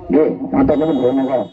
Nggih, mantap nuwun monggo.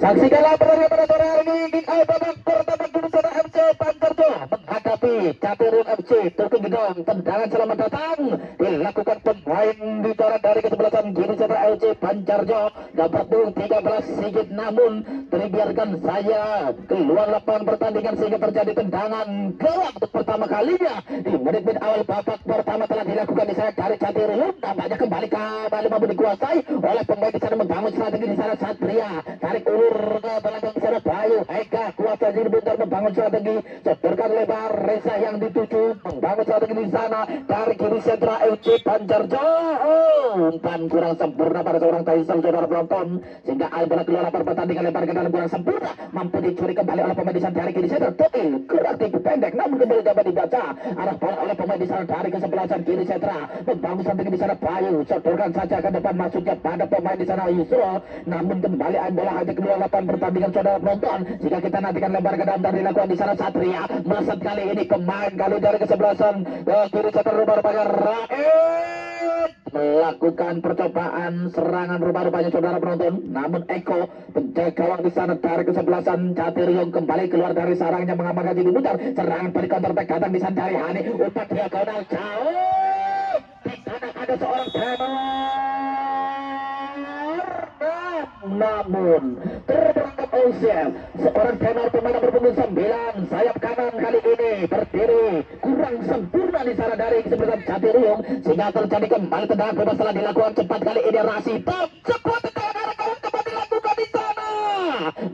Saksikanlah pertandingan pada sore hari ini kick out babak pertama Jurusan FC Pancarjo menghadapi Catirun FC Turki Gedong. Tendangan selamat datang dilakukan pemain bicara dari kesebelasan Jurusan FC Pancarjo nomor 13 Sigit, namun terbiarkan saya keluar lapangan pertandingan sehingga terjadi tendangan gawang untuk pertama kalinya di menit-menit awal babak pertama telah dilakukan di sana dari Catirun. Nampaknya kembali mampu dikuasai oleh pemain di sana, membangun strategi di sana. Satria tarik ulur ke belakang di sana, Bayu Eka kuasa diri bentar membangun strategi, setorkan lebar Reza yang dituju membangun strategi di sana dari kiri sentra FC Pancarjo. Umpan kurang sempurna pada seorang Taisal saudara penonton, sehingga bola keluar pertandingan lebar ke dalam kurang sempurna, mampu dicuri kembali oleh pemain di sana dari kiri sentra Toil kurang tinggi pendek, namun kembali dapat dibaca arah bola oleh pemain di sana dari kesebelasan kiri sentra, membangun strategi di sana. Bayu setorkan saja ke depan, masuknya pada pemain di sana Yusro, namun kembali bola hanya keluar lapangan pertandingan saudara penonton, jika kita nantikan lebar ke dalam dan dilakukan di sana. Satria melesat kali ini pemain kali dari kesebelasan kiri sentra rupanya Raed melakukan percobaan serangan rupanya saudara penonton, namun Eko penjaga gawang di sana dari kesebelasan Catiriung kembali keluar dari sarangnya mengamankan jadi putar serangan balik counter attack datang di sana dari Hani, umpan diagonal jauh di sana ada seorang namun terperangkap Osiel, seorang tenor pemain nomor 9 sayap kanan kali ini berdiri kurang sempurna di sana dari kesebelasan Catiriung, sehingga terjadi kembali tendangan bebas setelah dilakukan cepat kali ini. Rasito cepat tendangan arah gawang kembali dilakukan di sana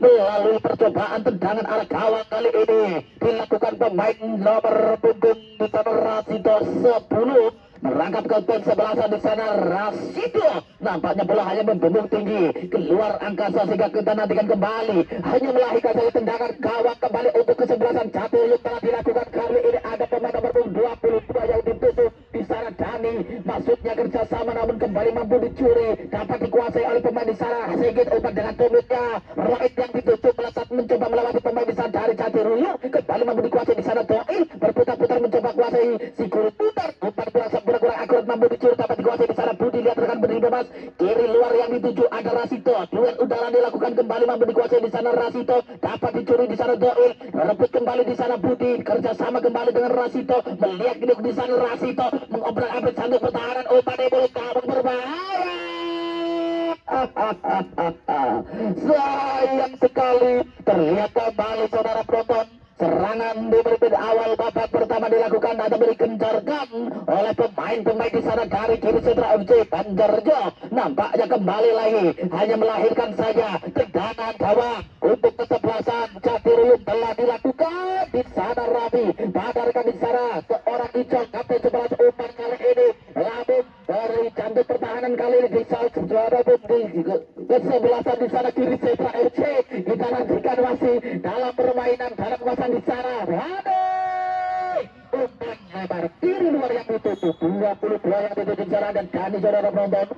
melalui percobaan tendangan arah gawang kali ini dilakukan pemain nomor punggung di sana Rasito 10 merangkap ke pin sebelasan di sana. Rasido nampaknya bola hanya membendung tinggi keluar angkasa, sehingga kita nantikan kembali hanya melahirkan saja tendangan gawang kembali untuk kesebelasan Catiriung telah dilakukan kali ini. Ada pemain nomor 22 yang ditutup di sana Dani, maksudnya kerjasama, namun kembali mampu dicuri, dapat dikuasai oleh pemain di sana Sigit. Umpan dengan tumitnya Roid yang ditutup melesat mencoba melewati pemain di sana dari Catiriung, kembali mampu dikuasai di sana Doil berputar-putar mencoba kuasai si guru putar, umpan kurang akurat mampu dicuri, dapat dikuasai di sana Budi. Lihat rekan berdiri bebas kiri luar yang dituju ada Rasito, duel udara dilakukan kembali mampu dikuasai di sana Rasito, dapat dicuri di sana Doil, rebut kembali di sana Budi, kerjasama kembali dengan Rasito, melihat di sana Rasito mengobrak-abrik sanduk pertahanan, umpan boleh kabur berbahaya. Sayang sekali terlihat kembali saudara penonton, serangan di menit awal babak pertama dilakukan atau dikencarkan oleh pemain-pemain di sana dari kiri sentra FC Pancarjo. Nampaknya kembali lagi hanya melahirkan saja tendangan gawang untuk kesebelasan Catiriung telah dilakukan di sana. Rabi padarkan di sana seorang Icon kapten 11, umpan kali ini Labib dari jantung pertahanan kali ini di kesebelasan di sana kiri sentra FC. Kita nantikan masih dalam permainan dalam kuasaan di sana. Umpan lebar kiri luar yang ditutup 22 yang ditutup sana dan Dani saudara penonton.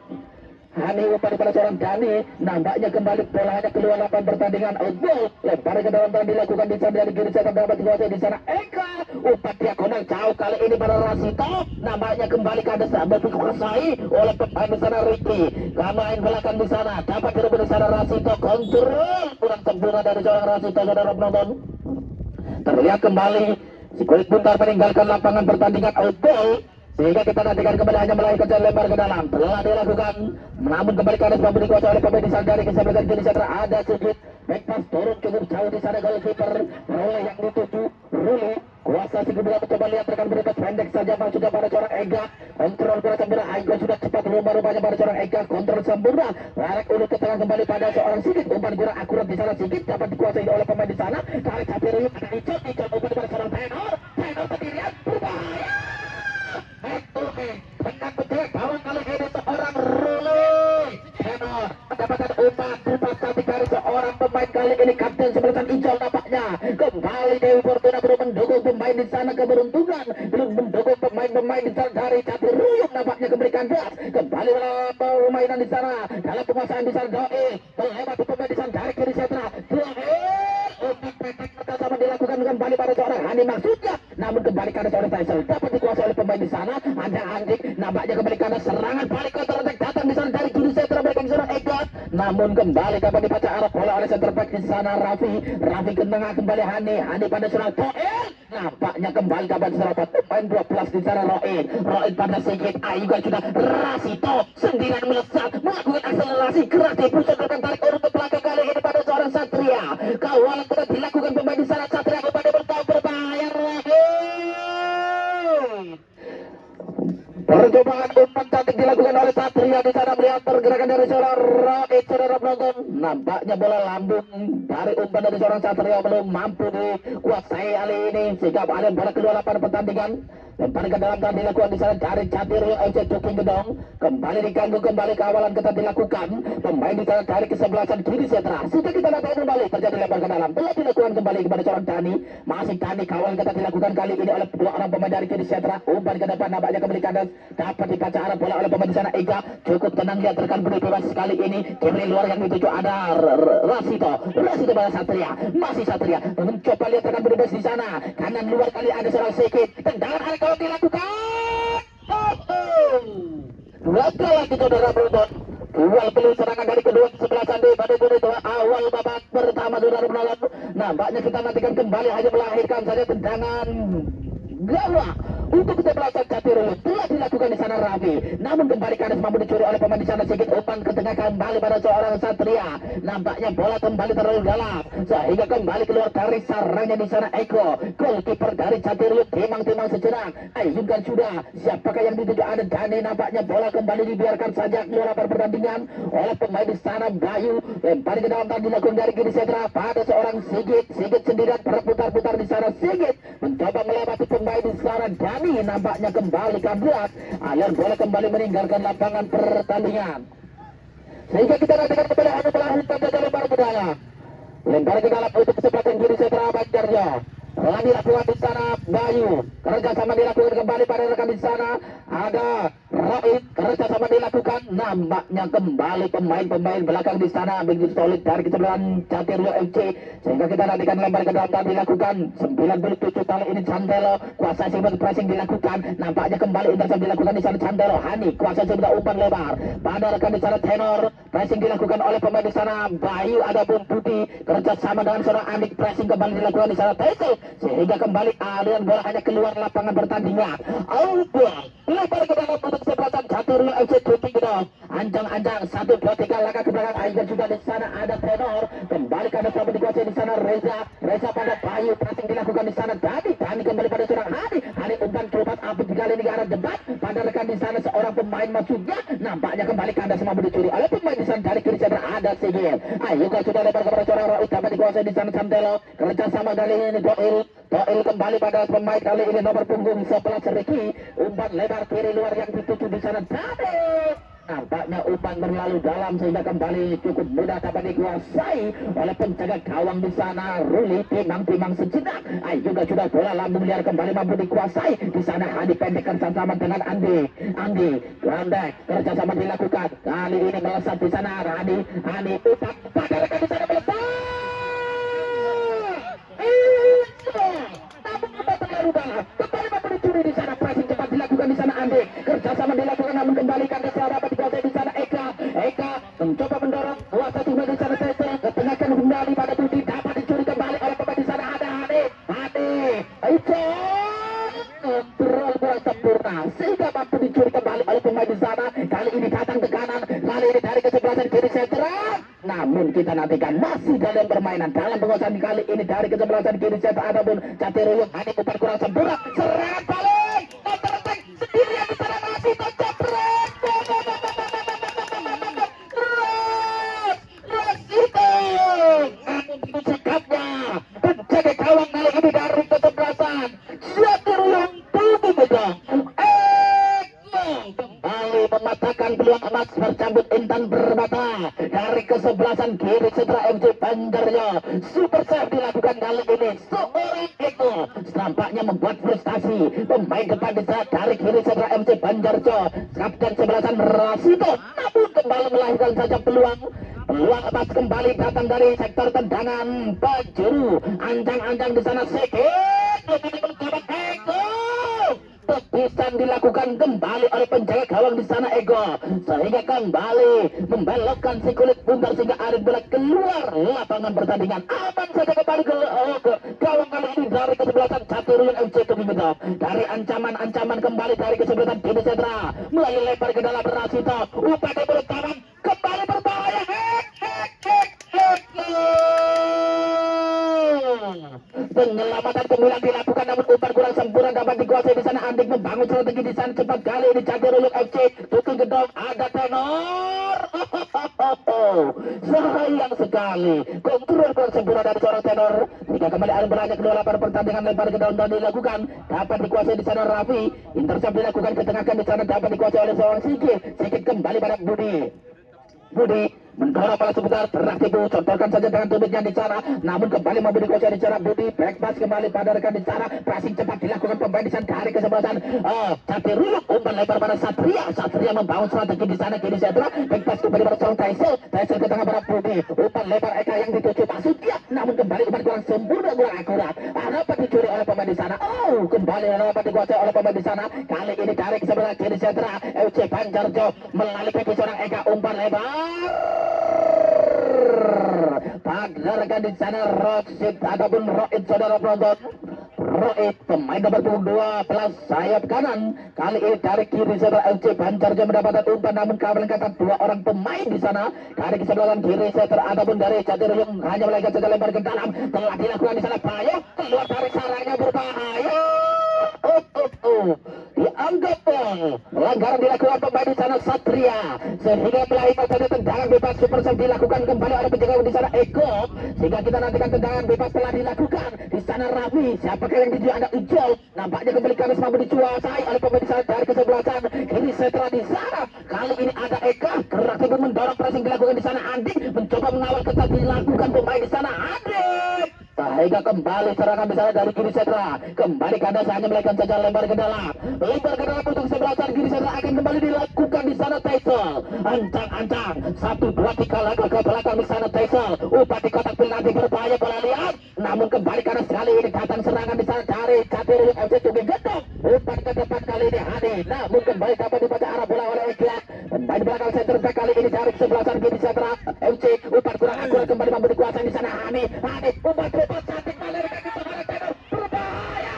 Hani umpan pada seorang Dani, nampaknya kembali bolanya keluar lapangan pertandingan. Outball lebar ke dalam dan dilakukan di sana dari kiri saya dapat dikuasai di sana Eka, umpan diagonal jauh kali ini pada Rasito, nampaknya kembali ke atas dikuasai oleh pemain di sana Ricky. Pemain belakang di sana dapat direbut di sana Rasito, kontrol kurang sempurna dari seorang Rasito saudara penonton. Terlihat kembali si kulit buntar meninggalkan lapangan pertandingan. Outball sehingga kita nantikan kembali hanya melahirkan jalan lebar ke dalam telah dilakukan, namun kembali ke atas mampu dikuasai oleh pemain di sana dari kesebelasan kiri sentra ada Sigit, backpass turun cukup jauh di sana goalkeeper Rule yang dituju Rule kuasa Sigit bila mencoba lihat rekan beritas pendek saja masuknya pada seorang Ega, kontrol kurang sempurna. Ega sudah cepat rupanya pada seorang Ega, kontrol sempurna tarik urut ke tengah kembali pada seorang Sigit, umpan kurang akurat di sana. Sigit dapat dikuasai oleh pemain di sana tarik Catiriung ada Icon umpan pada seorang Tenor sendirian berbahaya. Dengan menjelek gawang kali ini seorang Rule Tenor mendapatkan umpan cantik dari seorang pemain kali ini kapten sebelasan Ijol. Nampaknya kembali Dewi Fortuna belum mendukung pemain di sana keberuntungan, belum mendukung pemain-pemain di sana dari Catiriung, nampaknya memberikan gas kembali permainan di sana dalam penguasaan di sana. Doil melewati pemain di sana dari kiri sentra umpan pendek sama dilakukan kembali pada seorang Hani maksudnya, namun kembali karena seorang Taisel dapat dikuasai oleh pemain di sana ada Andik, nampaknya kembali karena serangan balik counter attack datang di sana dari kiri sentra belakang seorang Ega, kuat, namun kembali dapat dibaca arah bola oleh center back di sana Raffi ke tengah kembali Hani pada serang Toel, nampaknya kembali dapat diserobot pemain 12 di sana Roin pada Sigit, juga sudah Rasito sendirian melesat melakukan akselerasi keras di pusat tarik urut ke belakang kali ini pada seorang Satria, kawalan sudah dilakukan pemain di sana Satria kembali bertahan berbahaya. Percobaan umpan cantik dilakukan oleh Satria di sana, melihat pergerakan dari seorang Roid, saudara penonton. Nampaknya bola lambung dari umpan dari seorang Satria belum mampu dikuasai kali ini, sehingga ada bola kedua lapangan pertandingan. Lempar ke dalam dan dilakukan di sana dari Catirul FC Tuking Gedong, kembali diganggu, kembali kawalan ketat dilakukan pemain di sana dari kesebelasan kiri sentra. Sudah kita lihat kembali terjadi lempar ke dalam, telah dilakukan kembali kepada seorang Dani, masih Dani, kawalan ketat dilakukan kali ini oleh dua orang pemain dari kiri sentra. Umpan ke depan nampaknya kembali kandas, dapat dibaca arah bola oleh pemain di sana Ega, cukup tenang dia terkan beri bebas kali ini. Kiri luar yang dituju ada Rasito pada Satria, masih Satria mencoba lihat terkan beri bebas di sana, kanan luar kali ada seorang Sekit, tendangan arah kalau dilakukan gagal lagi saudara penonton. Duel peluit serangan dari kedua kesebelasan di pada awal babak pertama saudara penonton. Nampaknya kita nantikan kembali hanya melahirkan saja tendangan gawang untuk kesebelasan Catirul, telah dilakukan di sana Raffi, namun kembali kanan mampu dicuri oleh pemain di sana Sigit, umpan ke tengah kembali pada seorang Satria. Nampaknya bola kembali terlalu dalam sehingga kembali keluar dari sarangnya di sana Eko, goalkeeper dari Catirul timang sejenak. Ayunkan sudah, siapakah yang dituju ada Dani, nampaknya bola kembali dibiarkan saja keluar lapangan pertandingan oleh pemain di sana Bayu, lempar ke dalam dan dilakukan dari kiri sentra pada seorang Sigit sendirian berputar-putar di sana. Sigit mencoba melewati pemain di sana Dani, nampaknya kembali kabur, aliran bola kembali meninggalkan lapangan pertandingan, sehingga kita nantikan kembali hanya melahirkan saja lempar ke dalam, untuk kesempatan kiri sentra Banjarjo. Telah dilakukan di sana Bayu, kerjasama dilakukan kembali pada rekan di sana ada Roid, kerjasama dilakukan, nampaknya kembali pemain belakang di sana begitu solid dari kesebelasan Catirul FC, sehingga kita nantikan lempar ke dalam dan dilakukan 97 kali ini Candelo, kuasa simpan pressing dilakukan, nampaknya kembali intercept dilakukan di sana Candelo, Hani kuasa simpan umpan lebar pada rekan di sana Tenor, pressing dilakukan oleh pemain di sana Bayu, ada pun Budi, kerjasama dengan seorang Andik, pressing kembali dilakukan di sana Tesel, sehingga kembali aliran bola hanya keluar lapangan pertandingan. Lebar ke dalam untuk kesebelasan Catirul FC Tuking Gedong, anjang 1, 2, 3 langkah ke belakang, Aigan juga di sana ada Tenor, kembali ke atas dikuasai di sana Reza pada Bayu, pressing dilakukan di sana Dani kembali pada seorang Hani umpan cepat api kali ini ke arah debat pada rekan di sana seorang pemain maksudnya, nampaknya kembali kandas mampu dicuri oleh pemain di sana dari kiri sana ada Sigil. Ayuka sudah lebar kepada seorang Roid, dapat dikuasai di sana Candelo, kerjasama kali ini Doil kembali pada pemain kali ini nomor punggung 11 Ricky, umpan lebar kiri luar yang dituju di sana Dani, nampaknya umpan terlalu dalam sehingga kembali cukup mudah dapat dikuasai oleh penjaga gawang di sana Ruli, timang sejenak. Juga sudah bola lambung liar kembali mampu dikuasai di sana, Andi pendekkan sama dengan Andi Grandek, kerjasama dilakukan kali ini melesat di sana Hani umpan pada rekan di sana melesat, namun umpan terlalu dalam, kembali mampu dicuri di sana, pressing cepat dilakukan di sana Andi, kerjasama dilakukan namun kembali kandas dapat dikuasai di sana Eka mencoba mendorong kuasa timah di sana Tete, ketengahkan kembali pada Budi, dapat dicuri kembali oleh pemain di sana ada Hani kontrol bola sempurna sehingga mampu dicuri kembali oleh pemain di sana. Kali ini datang ke kanan, kali ini dari kesebelasan kiri sentra, namun kita nantikan masih dalam permainan dalam penguasaan kali ini dari kesebelasan kiri sentra adapun Catirul, Hani umpan kurang sempurna, serangan balik counter sendirian di sana masih terjebret sikapnya penjaga gawang kali ini dari kesebelasan Catirul Tuking Gedong, kembali mematahkan peluang emas bercambut Intan Permata dari kesebelasan kiri sentra FC Banjarjo. Super save dilakukan kali ini seorang Eko, nampaknya membuat frustasi pemain depan dari kiri sentra FC Banjarjo, kapten sebelasan Rasito, namun kembali melahirkan saja peluang emas kembali datang dari sektor tendangan penjuru, anjang di sana Sekit, lebih mencoba Eko, tepisan dilakukan kembali oleh penjaga gawang di sana Ego, sehingga kembali membelokkan si kulit bundar sehingga Arif bola keluar lapangan pertandingan. Aman saja kembali ke gawang kali ini dari kesebelasan Caturulung FC Tumingedong. Dari ancaman-ancaman kembali dari kesebelasan Kini Sentra melalui lebar ke dalam Rasito, upaya bertahan kembali berbahaya. Penyelamatan kemudian dilakukan namun umpan kurang sempurna dapat dikuasai di sana. Andik membangun strategi di sana cepat kali ini Caturulung FC Tumingedong ada tenor. Sayang sekali kontrol kurang sempurna dari seorang tenor. Jika kembali Arif berlanjut kedua lapangan pertandingan lebar ke dalam dan dilakukan dapat dikuasai di sana Raffi. Intercept dilakukan ketengahkan di sana dapat dikuasai oleh seorang Sikit kembali pada Budi mendorong bola sebentar terakhir itu contohkan saja dengan tubuhnya di sana, namun kembali memberi kuasa di sana Budi back pass kembali pada rekan di sana, pressing cepat dilakukan pemain di sana dari kesebelasan Caturulung umpan lebar pada Satria membangun strategi di sana Kini Sentra back pass kembali pada seorang Taisel ke tengah pada Budi umpan lebar Eka yang dituju Pasukia namun kembali umpan kurang sempurna kurang akurat dapat dicuri oleh pemain di sana. Kembali dapat dikuasai oleh pemain di sana kali ini dari kesebelasan Kini Sentra FC Banjarjo melalui kaki seorang Eka umpan lebar padarkan di sana Rosid ataupun Roid saudara penonton. Roid pemain nomor 12 sayap kanan kali ini dari kiri saudara FC Banjarjo mendapatkan umpan namun kawan kata dua orang pemain di sana dari kesebelasan kiri saudara ataupun dari Caturulung hanya melakukan saja lebar ke dalam telah dilakukan di sana Bayo keluar dari sarangnya berbahaya. Dianggap pelanggaran dilakukan pemain di sana Satria sehingga melahirkan saja tendangan bebas super save dilakukan kembali oleh penjaga di sana Eko sehingga kita nantikan tendangan bebas telah dilakukan di sana Raffi. Siapakah yang dituju ada Ujol nampaknya kembali Kamis mampu dikuasai oleh pemain di sana dari kesebelasan Kini Sentra di sana kali ini ada Eka keras itu mendorong pressing dilakukan di sana Andik mencoba mengawal ketat dilakukan pemain di sana Andik sehingga kembali serangan di sana dari Kini Sentra kembali kandas hanya melakukan saja lebar ke dalam untuk kesebelasan Kini Sentra akan kembali dilakukan di sana Taisel ancang 1-2-3 langkah ke belakang di sana Taisel upah di kotak penalti berbahaya bola lihat namun kembali karena sekali ini datang serangan di sana dari Caturulung FC Tumingedong upah ke depan kali ini Hadi namun kembali dapat dibaca arah bola oleh Ekia kembali belakang center back kali ini dari kesebelasan Kini Sentra FC upah kurang akurat kembali mampu dikuasai di sana Hadi umpan tepat cantik kali ini kaki seorang tenor berbahaya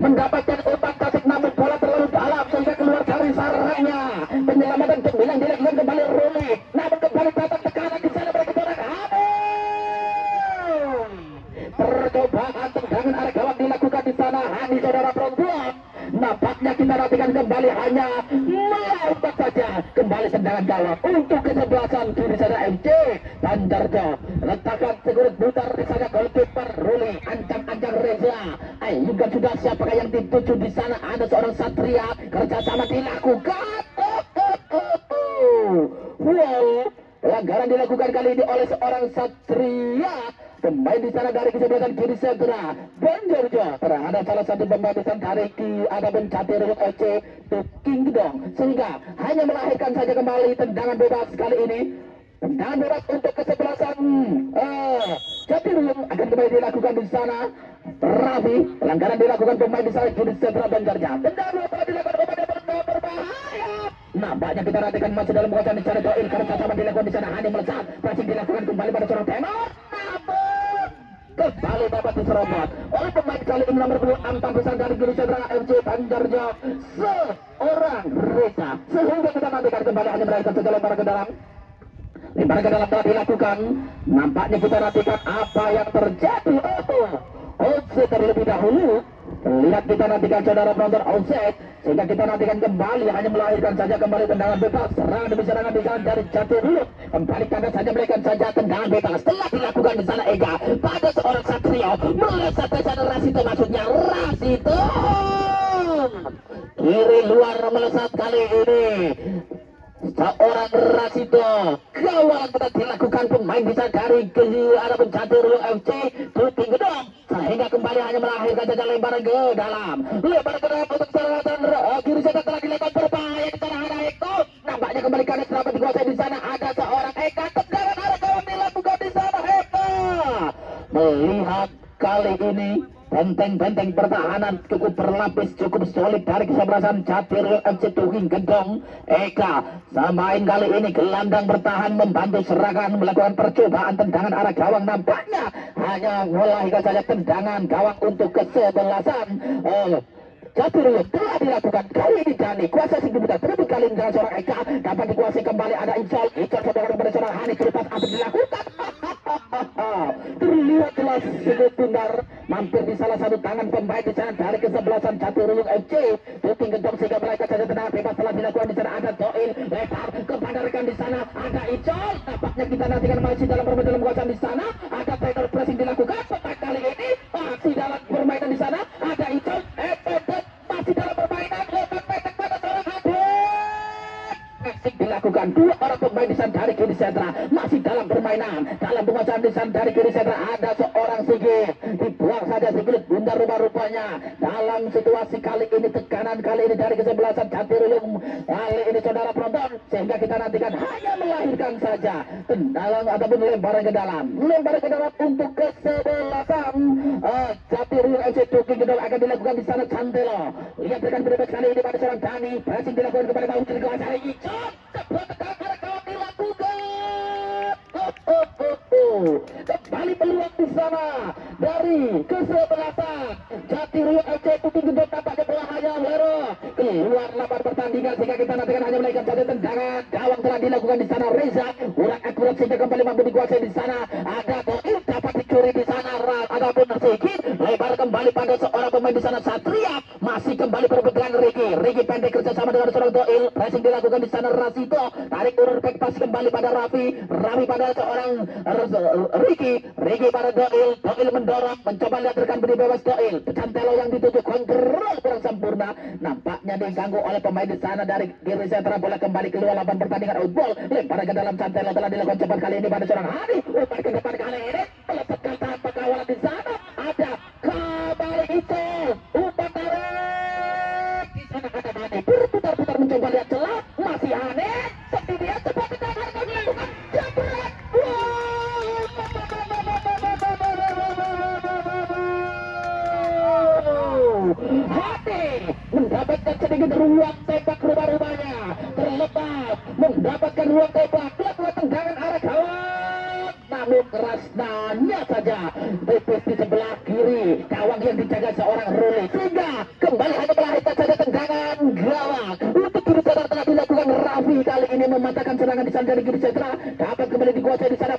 mendapatkan umpan cantik namun bola terlalu dalam sehingga keluar dari sarangnya. Penyelamatan sembilan dilakukan kembali Ruli namun kembali datang tekanan di sana bagi orang percobaan tendangan arah gawang dilakukan di sana Hani saudara perempuan nampaknya kita nantikan kembali hanya melompat saja kembali tendangan gawang untuk kesebelasan Kini Sentra FC Banjarjo letakkan segurit putar di sana goalkeeper Ruli ancang Reza juga sudah siapakah yang dituju di sana ada seorang Satria kerjasama dilakukan pelanggaran dilakukan kali ini oleh seorang Satria pemain di sana dari kesebelasan Kini Sentra Banjarjo terhadap salah satu pemain di sana dari ataupun Caturulung FC Tumingedong sehingga hanya melahirkan saja kembali tendangan bebas kali ini. Tendangan bebas untuk kesebelasan Caturulung akan kembali dilakukan di sana Raffi. Pelanggaran dilakukan pemain di sana Kini Sentra Banjarjo. Tendangan bebas dilakukan pemain berbahaya. Nampaknya kita nantikan masih dalam kekuasaan di sana Doil karena sama dilakukan di sana hanya melesat. Pressing dilakukan kembali pada seorang tenor. Kembali dapat diserobot oleh pemain kali ini nomor 24 besar dari Kini Sentra FC Banjarjo seorang Reza sehingga kita nantikan kembali hanya melahirkan saja lebar ke dalam telah dilakukan. Nampaknya kita nantikan apa yang terjadi. Offset terlebih dahulu. Lihat kita nantikan saudara penonton offset sehingga kita nantikan kembali hanya melahirkan saja kembali tendangan bebas serangan demi serangan di sana dari Caturulung kembali kandas saja melahirkan saja tendangan bebas telah dilakukan di sana Ega pada seorang Satrio melesat ke sana Rasito maksudnya Rasito kiri luar melesat kali ini seorang Rasito gawang tetap dilakukan pemain bisa dari Adapun Caturulung FC Tumingedong sehingga kembali hanya melahirkan saja lebaran ke dalam untuk serangan kiri sana telah dilakukan berbahaya di sana ada Eko nampaknya kembali kanan dapat dikuasai di sana ada seorang Eka tendangan arah gawang dilakukan Terlihat kali ini benteng-benteng pertahanan cukup berlapis, cukup solid dari kesebelasan Jatirul FC Tuking Gedong. Eka samain kali ini gelandang bertahan membantu serangan, melakukan percobaan tendangan arah gawang, nampaknya hanya melahirkan saja tendangan gawang untuk kesebelasan Jatirul telah dilakukan kali ini. Dani kuasa dibuka terlebih kali ini dengan seorang Eka, dapat dikuasai kembali, ada Ical saudara kepada seorang Hani, terlepas apa dilakukan. Terlihat jelas sudut bundar mampir di salah satu tangan pemain di sana dari kesebelasan Jatirul FC Tuking Gedong, sehingga mereka saja tendangan bebas telah dilakukan di sana. Ada Doil lebar kepada rekan di sana, ada Ical, tampaknya kita nantikan masih dalam permainan dalam kuasaan di sana. Ada Taylor pressing dilakukan pada kali ini, masih dalam permainan di sana. Ada Ical masih dalam permainan, lebar pendek pada seorang Hadid dilakukan. Dua orang pemain di sana dari kiri sentra masih dalam permainan, dalam penguasaan di sana dari kiri sentra. Ada seorang Sigit, dibuang saja Sigit bundar rupa-rupanya dalam situasi kali ini, tekanan kali ini dari kesebelasan Jatirul kali ini saudara penonton, sehingga kita nantikan hanya melahirkan saja tendangan ataupun lemparan ke dalam untuk kesebelasan Jatirul FC Tuking Gedong. Akan dilakukan di sana Cantelo, lihat rekan bebas kali ini pada seorang Dani, pressing dilakukan kepada Mau Cari Icon, sebuah tekanan kawan dilakukan. Kembali peluang di sana dari kesebelasan Jatirul FC Tuking Gedong, tampaknya pelahanya Lero keluar lapangan pertandingan, sehingga kita nantikan hanya melahirkan saja tendangan gawang telah dilakukan di sana. Reza kurang akurat sehingga kembali mampu dikuasai di sana. Ada Doil dapat dicuri di sana, ataupun sedikit lebar kembali pada seorang pemain di sana. Satria masih kembali berebut dengan Riki pendek kerjasama dengan seorang Doil, pressing dilakukan di sana. Rasito tarik urut back pass kembali pada Rafi pada seorang Riki pada Doil mendorong, mencoba lihat rekan beri bebas Doil, Cantelo yang dituju, kontrol kurang sempurna, nampaknya diganggu oleh pemain di sana dari kiri sentra. Bola kembali keluar lapangan pertandingan, outball lempar ke dalam. Cantelo telah dilakukan cepat kali ini pada seorang Hani, umpan ke depan kali ini melepaskan tanpa kawalan di sana. Ada kembali itu umpan tarik di sana, ada Hani berputar-putar mencoba lihat celah, masih Hani seperti dia cepat tendangan akan dilakukan jebret. Hati mendapatkan sedikit ruang tembak rumah-rumahnya, terlepas mendapatkan ruang tembak, melakukan tendangan arah gawang, namun keras nanya saja tipis di sebelah kiri gawang yang dijaga seorang Ruli, sehingga kembali hanya melahirkan saja tendangan gawang untuk kiri sentra. Telah dilakukan Raffi kali ini mematahkan serangan di sana dari kiri sentra, dapat kembali dikuasai di sana.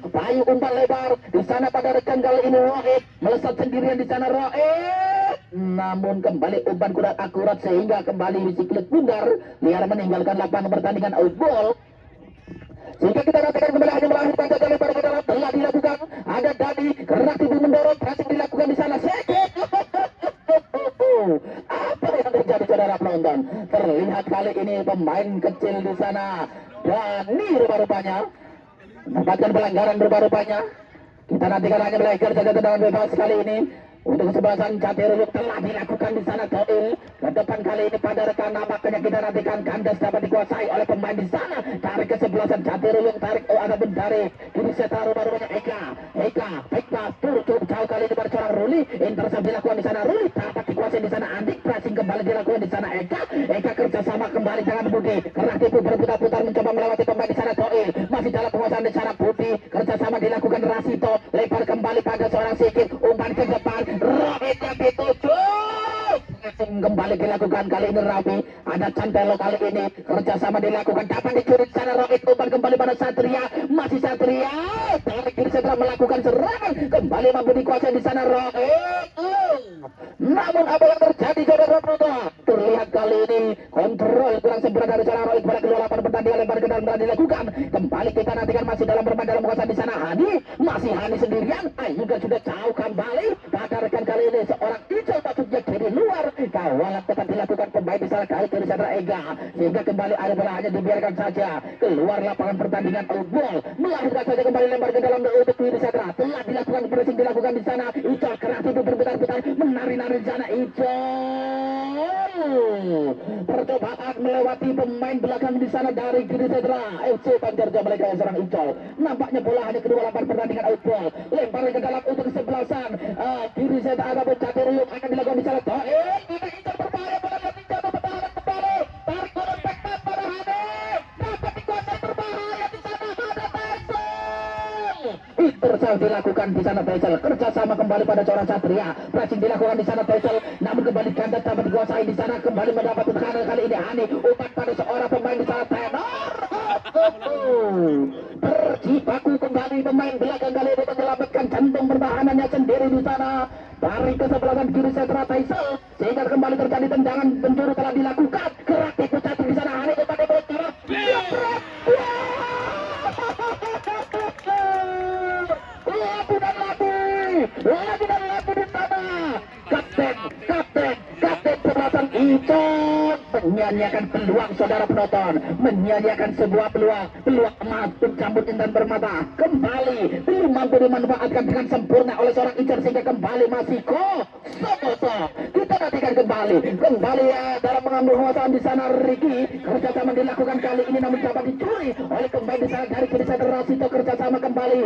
Bayu umpan lebar di sana pada rekan kali ini. Rohit melesat sendirian di sana. Rohit namun kembali umpan kurang akurat, sehingga kembali bisiklet bundar liar meninggalkan lapangan pertandingan, outball, sehingga kita nantikan kembali hanya melahirkan saja lebar ke dalam. Telah dilakukan, ada Dani keras tibu mendorong, pressing dilakukan di sana. Sedikit apa yang terjadi saudara penonton? Terlihat kali ini pemain kecil di sana Dani rupa-rupanya mendapatkan pelanggaran rupa-rupanya. Kita nantikan hanya melahirkan saja tendangan bebas kali ini untuk kesebelasan Jatirul. Telah dilakukan di sana Doil ke depan kali ini pada rekan, nampaknya kita nantikan kandas dapat dikuasai oleh pemain di sana dari kesebelasan Jatirul. Tarik ataupun dari kiri sentra rumah-rumahnya Eka baik pass cukup jauh kali ini pada seorang Ruli, intercept dilakukan di sana. Ruli dapat dikuasai di sana. Andik pressing kembali dilakukan di sana. Eka kerjasama kembali dengan Budi, kerah tipu berputar-putar mencoba melewati pemain di sana. Doil masih dalam penguasaan di sana. Budi kerjasama dilakukan. Rasito lebar kembali pada seorang Sigit, umpan ke depan. Rohit yang dituju, kembali dilakukan kali ini Rafi. Ada Cantelo kali ini kerjasama dilakukan, dapat dicuri di sana. Rohit umpan kembali pada Satria, masih Satria dari kiri sentra melakukan serangan, kembali mampu dikuasai di sana Rohit. Namun apa yang terjadi saudara penonton? Terlihat kali ini kontrol kurang sempurna dari seorang Rohit pada kedua lapangan pertandingan, lebar ke dalam telah dilakukan. Kembali kita nantikan masih dalam bermain dalam kuasa di sana. Hani sendirian, juga sudah jauh kembali pada rekan kali ini seorang Ical masuknya dari luar, kawalan tetap dilakukan pemain di sana kali kiri sentra Ega, sehingga kembali ada bola hanya dibiarkan saja keluar lapangan pertandingan, outball melahirkan saja kembali lempar ke dalam untuk kiri sentra. Telah dilakukan pressing dilakukan di sana. Ical keras itu berputar-putar menari-nari di sana. Ical Percobaan melewati pemain belakang di sana dari Giri Sedra FC Banjarjo mereka yang serang Icol. Nampaknya bola hanya kedua lapan pertandingan outball. Lempar ke dalam untuk kesebelasan. Giri Sedra ada Bocate Ruyung akan dilakukan di sana. Ada Icol berbahaya, bola yang dicoba bertahan kembali. Tarik bola spektak pada Hade. Dapat dikuasai berbahaya di sana. Ada Tyson. Intersal dilakukan di sana Tyson. Kerjasama kembali pada seorang Satria. Pressing dilakukan di sana Tyson. Namun kembali kandas dapat dikuasai di sana. Kembali mendapat tekanan kali ini Hani. Umpan pada seorang pemain di sana Tenor. Terjibaku kembali pemain belakang kali ini menyelamatkan jantung pertahanannya sendiri di sana. Dari kesebelasan Giri Sedra Tyson. Sehingga kembali terjadi tendangan penjuru telah dilakukan. Kerak dipucat di sana Hani. Umpan di bola. Lagi dan lagi di sana. Kapten sebelasan Icon menyanyiakan peluang saudara penonton, menyanyiakan sebuah peluang emas pencambut intan bermata. Kembali belum mampu dimanfaatkan dengan sempurna oleh seorang Icon sehingga kembali masih kosong. Kita nantikan kembali dalam mengambil penguasaan di sana Ricky. Kerjasama dilakukan kali ini namun dapat dicuri oleh kembali di sana dari Giri Sedra Rasito. Kerjasama kembali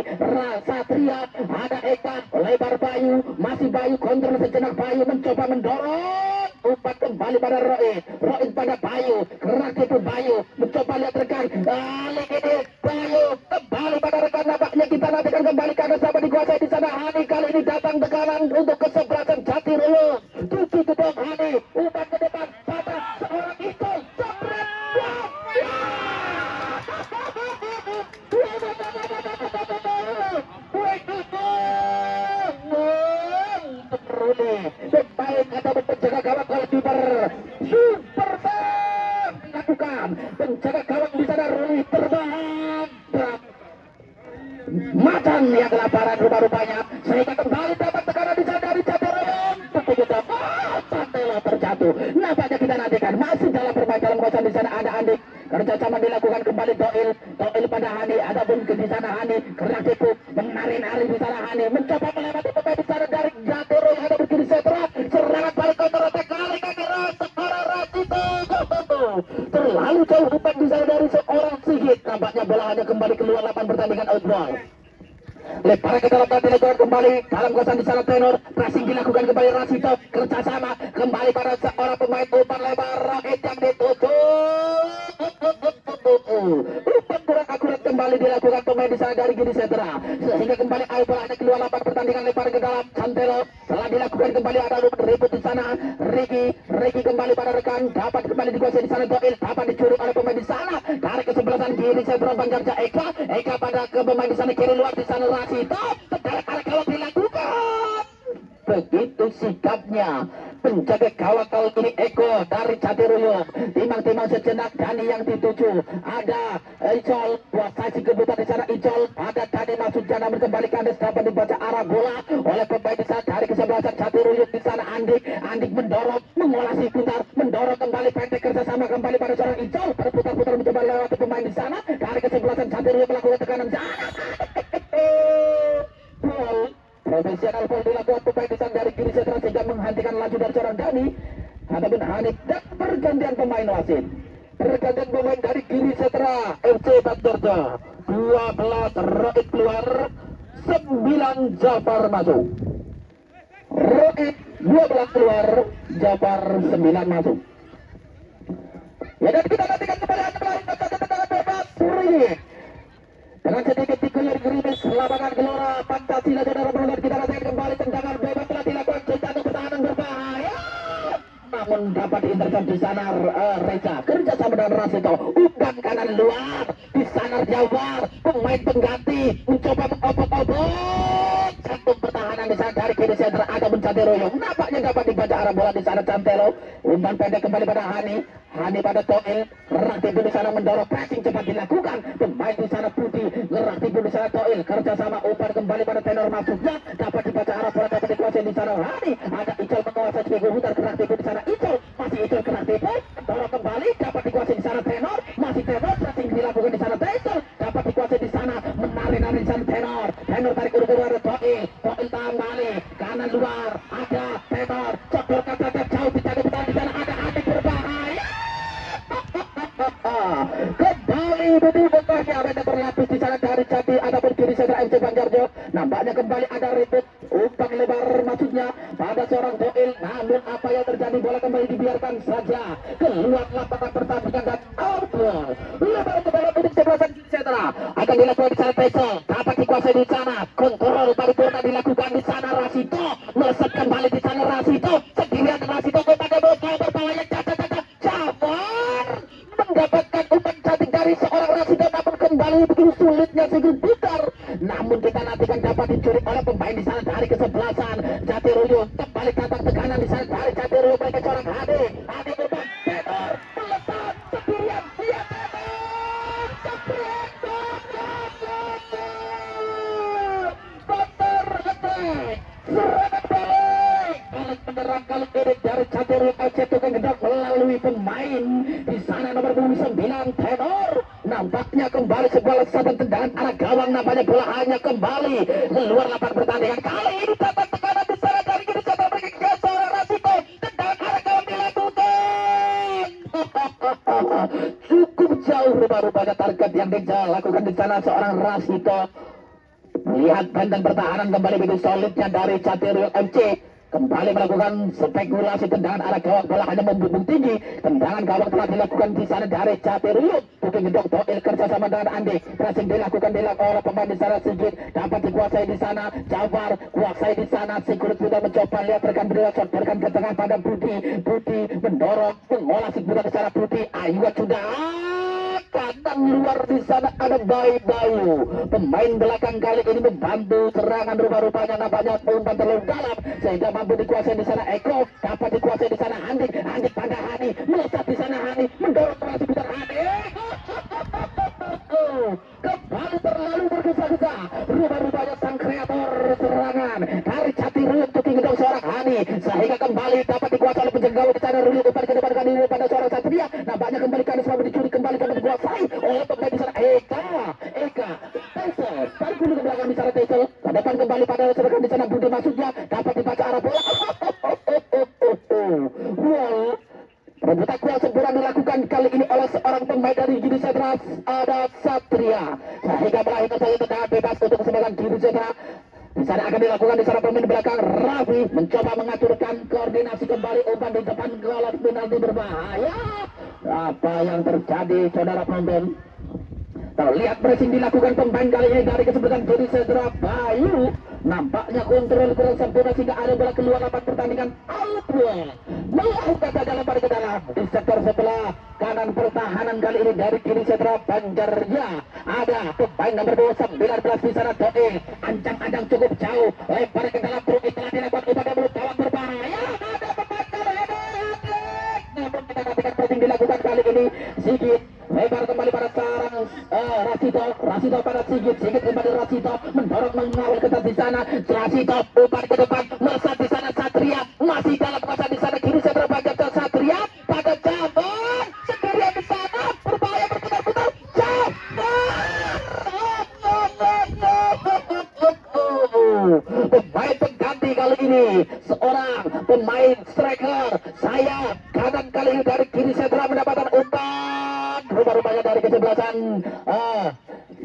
Satria, ada Eka, lebar Bayu, masih Bayu kontrol sejenak. Bayu mencoba mendorong, umpan kembali pada Roin pada Bayu, kerak itu Bayu mencoba lihat rekan, balik ini Bayu kembali pada rekan. Nampaknya kita nantikan kembali karena sama dikuasai di sana Hani. Kali ini datang tekanan untuk kesebelasan Jatiroyo. Tujuh gedung Hani, umpan ke depan pada seorang Icon. Jepret, pemain atau penjaga gawang goalkeeper super dilakukan. Penjaga gawang di sana Ruli terbang macan yang kelaparan rupa-rupanya sehingga kembali dapat tekanan di sana dari Jatiroyo. Santelo terjatuh. Nampaknya kita nantikan masih dalam permainan dalam kawasan di sana ada Andik. Kerjasama dilakukan kembali Toil pada Hani. Ada pun di sana Hani kerak tipu menari-nari di sana Hani mencoba melewati pemain di sana dari Jatiroyo. Ada Giri Sedra serangan balik counter attack kali keras seorang Rasito. Terlalu jauh umpan di sana dari seorang Sigit. Nampaknya bola hanya kembali keluar lapangan pertandingan outball. Lepas ke dalam nanti dilakukan kembali dalam kawasan di sana Tenor. Pressing dilakukan kembali Rasito. Kerjasama kembali pada seorang pemain umpan lebar Rohit yang dituju. Umpan kurang akurat kembali dilakukan pemain di sana dari Giri Sedra sehingga kembali air bola hanya keluar lapangan pertandingan. Lebar ke dalam Santelo telah dilakukan kembali ada ribut di sana Ricky kembali pada rekan dapat kembali dikuasai di sana Doil dapat dicuri oleh pemain di sana dari kesebelasan Giri Sedra Banjarja Eka pada ke pemain di sana kiri luar di sana Rasito. Tarik kalau dilakukan begitu sikapnya penjaga gawang kali ini Eko dari Jatiroyo. Timang-timang sejenak Dani yang dituju. Ada Icol kuasai kebutuhan di sana Icol. Ada Dani masuk jana kembali kandas dapat dibaca arah bola oleh pemain di sana dari kesebelasan Jatiroyo di sana Andik mendorong mengolasi putar mendorong kembali pendek kerjasama kembali pada seorang Icol berputar-putar mencoba lewati pemain di sana dari kesebelasan Jatiroyo melakukan tekanan sana. Profesional pun dilakukan pemain di sana dari Giri Sedra sehingga menghentikan laju dari seorang Dani. Adapun Hanif dan pergantian pemain wasit. Pergantian pemain dari Giri Sedra FC Banjarjo 12 Rohit keluar 9 Jafar masuk. Rohit 12 keluar Jafar 9 masuk. Ya dan kita nantikan kembali tendangan bebas Rick. Dengan sedikit dikoyor gerimis lapangan Gelora Pancasila saudara penonton kita nantikan kembali tendangan bebas telah dilakukan sejatuh pertahanan berbahaya. Namun dapat diintervensi di sana Reza kerjasama dengan Rasito umpan kanan luar di sana Jawar pemain pengganti mencoba mengobok-obok jantung pertahanan di sana dari Giri Sedra ada Jatiroyo. Nampaknya dapat dibaca arah bola di sana Cantelo umpan pendek kembali pada Hani pada Toil gerak tibu di sana mendorong pressing cepat dilakukan pemain di sana Putih gerak tibu di sana Toil kerjasama umpan kembali pada Tenor masuknya dapat dibaca arah bola dapat dikuasai di sana Hani ada Icol menguasai sebagai hutar gerak tibu di sana Icol masih Icol gerak tibu dorong kembali dapat dikuasai di sana Tenor masih Tenor pressing dilakukan di sana Tenor dapat dikuasai di sana menari-nari di sana Tenor tarik urut ada Toil tahan balik kanan luar ada Tenor cokor kata jauh dijaga di sana ada Adik berbahaya kembali ada ribut umpan lebar maksudnya pada seorang Doil, namun apa yang terjadi, bola kembali dibiarkan saja keluar lapangan pertandingan dan out. Lebar ke bola milik sebelasan Setra akan dilakukan di sana Pesel, dapat dikuasai di sana, kontrol paripurna dilakukan di sana, Rasito melesat kembali di sana, Rasito sendirian, Rasito kepada bola berbahaya, Jafar mendapatkan umpan cantik dari seorang Rasito, namun kembali begitu sulitnya Sigit putar, namun kita nantikan dapat dicuri oleh pemain di sana dari kesebelasan Jatiroyo, kembali kata tekanan di sana dari Jatiroyo mereka seorang Hadi bermain Peter melesat sendirian, dia menyerang kali ini dari Catur FC Tukang Gedok melalui pemain di sana nomor 9 Tenor. Nampaknya kembali sebuah lesatan tendangan arah gawang, nampaknya bola hanya kembali keluar lapangan pertandingan. Kali ini dapat tekanan di sana dari kiri Catur ke seorang Rasito, tendangan arah gawang dilakukan. Cukup jauh rupa-rupanya target yang dilakukan di sana seorang Rasito. Melihat benteng pertahanan kembali begitu solidnya dari Catur FC, kembali melakukan spekulasi tendangan arah gawang, bola hanya membumbung tinggi, tendangan gawang telah dilakukan di sana dari Catiruyut. Bukit Gedok Doil kerjasama dengan Andi berhasil dilakukan oleh pemain di sana, Sigit dapat dikuasai di sana, Jafar kuasai di sana, Sigit sudah mencoba, lihat rekan berdua rekan ke tengah pada Budi mendorong mengolah Sigit di sana, Budi Ayuat sudah kanan luar di sana ada Bayu. Pemain belakang kali ini membantu serangan, rupa-rupanya nampaknya umpan terlalu dalam sehingga mampu dikuasai di sana. Eko dapat dikuasai di sana, Andi pada Hani melesat di sana, Hani mendorong masih putar Hani. Kembali terlalu bergesa-gesa, rupa-rupanya sang kreator serangan dari Catiruyut untuk Gedok seorang Hani, sehingga kembali dapat dikuasai oleh penjaga di sana. Ruli umpan ke depan kali ini pada seorang Satria, nampaknya kembali kanis mampu dicuri kembali kembali dikuasai oleh pemain di sana. Eka Tesel tarik dulu ke belakang di sana, Tesel ke depan kembali pada serangan di sana, Budi maksudnya dapat dibaca arah bola. Wow, rebutan kuat sempurna dilakukan kali ini oleh seorang pemain dari Giri Setra, ada Satria, sehingga melahirkan saja tendangan bebas untuk kesempatan Giri Setra. Di sana akan dilakukan di sana pemain belakang Raffi mencoba mengaturkan koordinasi kembali, umpan di depan kolam penalti berbahaya. Apa yang terjadi saudara penonton? Terlihat pressing dilakukan pemain kali ini dari kesempatan Giri Setra Bayu. Nampaknya kontrol kurang sempurna sehingga ada bola keluar lapangan pertandingan. Outball melakukan saja lempar ke dalam di sektor sebelah kanan pertahanan kali ini dari Giri Setra Banjarja. Ada pemain nomor 19 di sana, Doil ancang-ancang cukup jauh, lempar ke dalam truk telah dilakukan kepada mulut gawang berbahaya. Ada pemain kali ini, namun kita nantikan pressing dilakukan kali ini. Sigit lebar kembali pada sarang Rasito pada Sigit kembali Rasito mendorong mengawal ketat di sana, Rasito umpan ke depan melesat di sana, Satria masih dalam kuasa di sana, Giri Setra Banjarja, Satria pada Jafar sendirian di sana, berbahaya berputar-putar, pemain pengganti kali ini seorang pemain striker sayap kanan kali ini dari Giri Setra mendapatkan umpan rupa-rupanya dari kesebelasan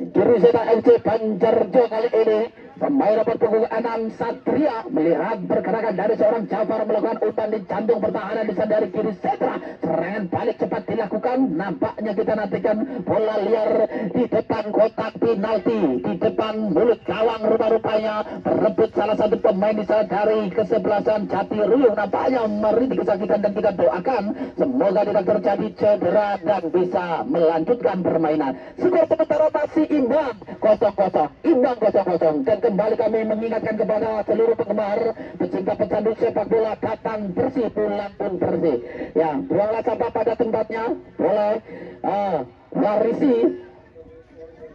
Giri Setra FC Banjarjo kali ini. Pemain nomor punggung 6 Satria melihat pergerakan dari seorang Jafar melakukan umpan di jantung pertahanan di sana dari Giri Setra. Serangan balik cepat dilakukan. Nampaknya kita nantikan bola liar di depan kotak penalti, di depan mulut gawang, rupa-rupanya berebut salah satu pemain di sana dari kesebelasan Jatiroyo. Nampaknya merintih kesakitan dan kita doakan semoga tidak terjadi cedera dan bisa melanjutkan permainan. Skor sementara masih imbang 0-0, imbang 0-0. Dan kembali kami mengingatkan kepada seluruh penggemar pecinta pecandu sepak bola, datang bersih pulang pun bersih. Ya, buanglah sampah pada tempatnya, boleh warisi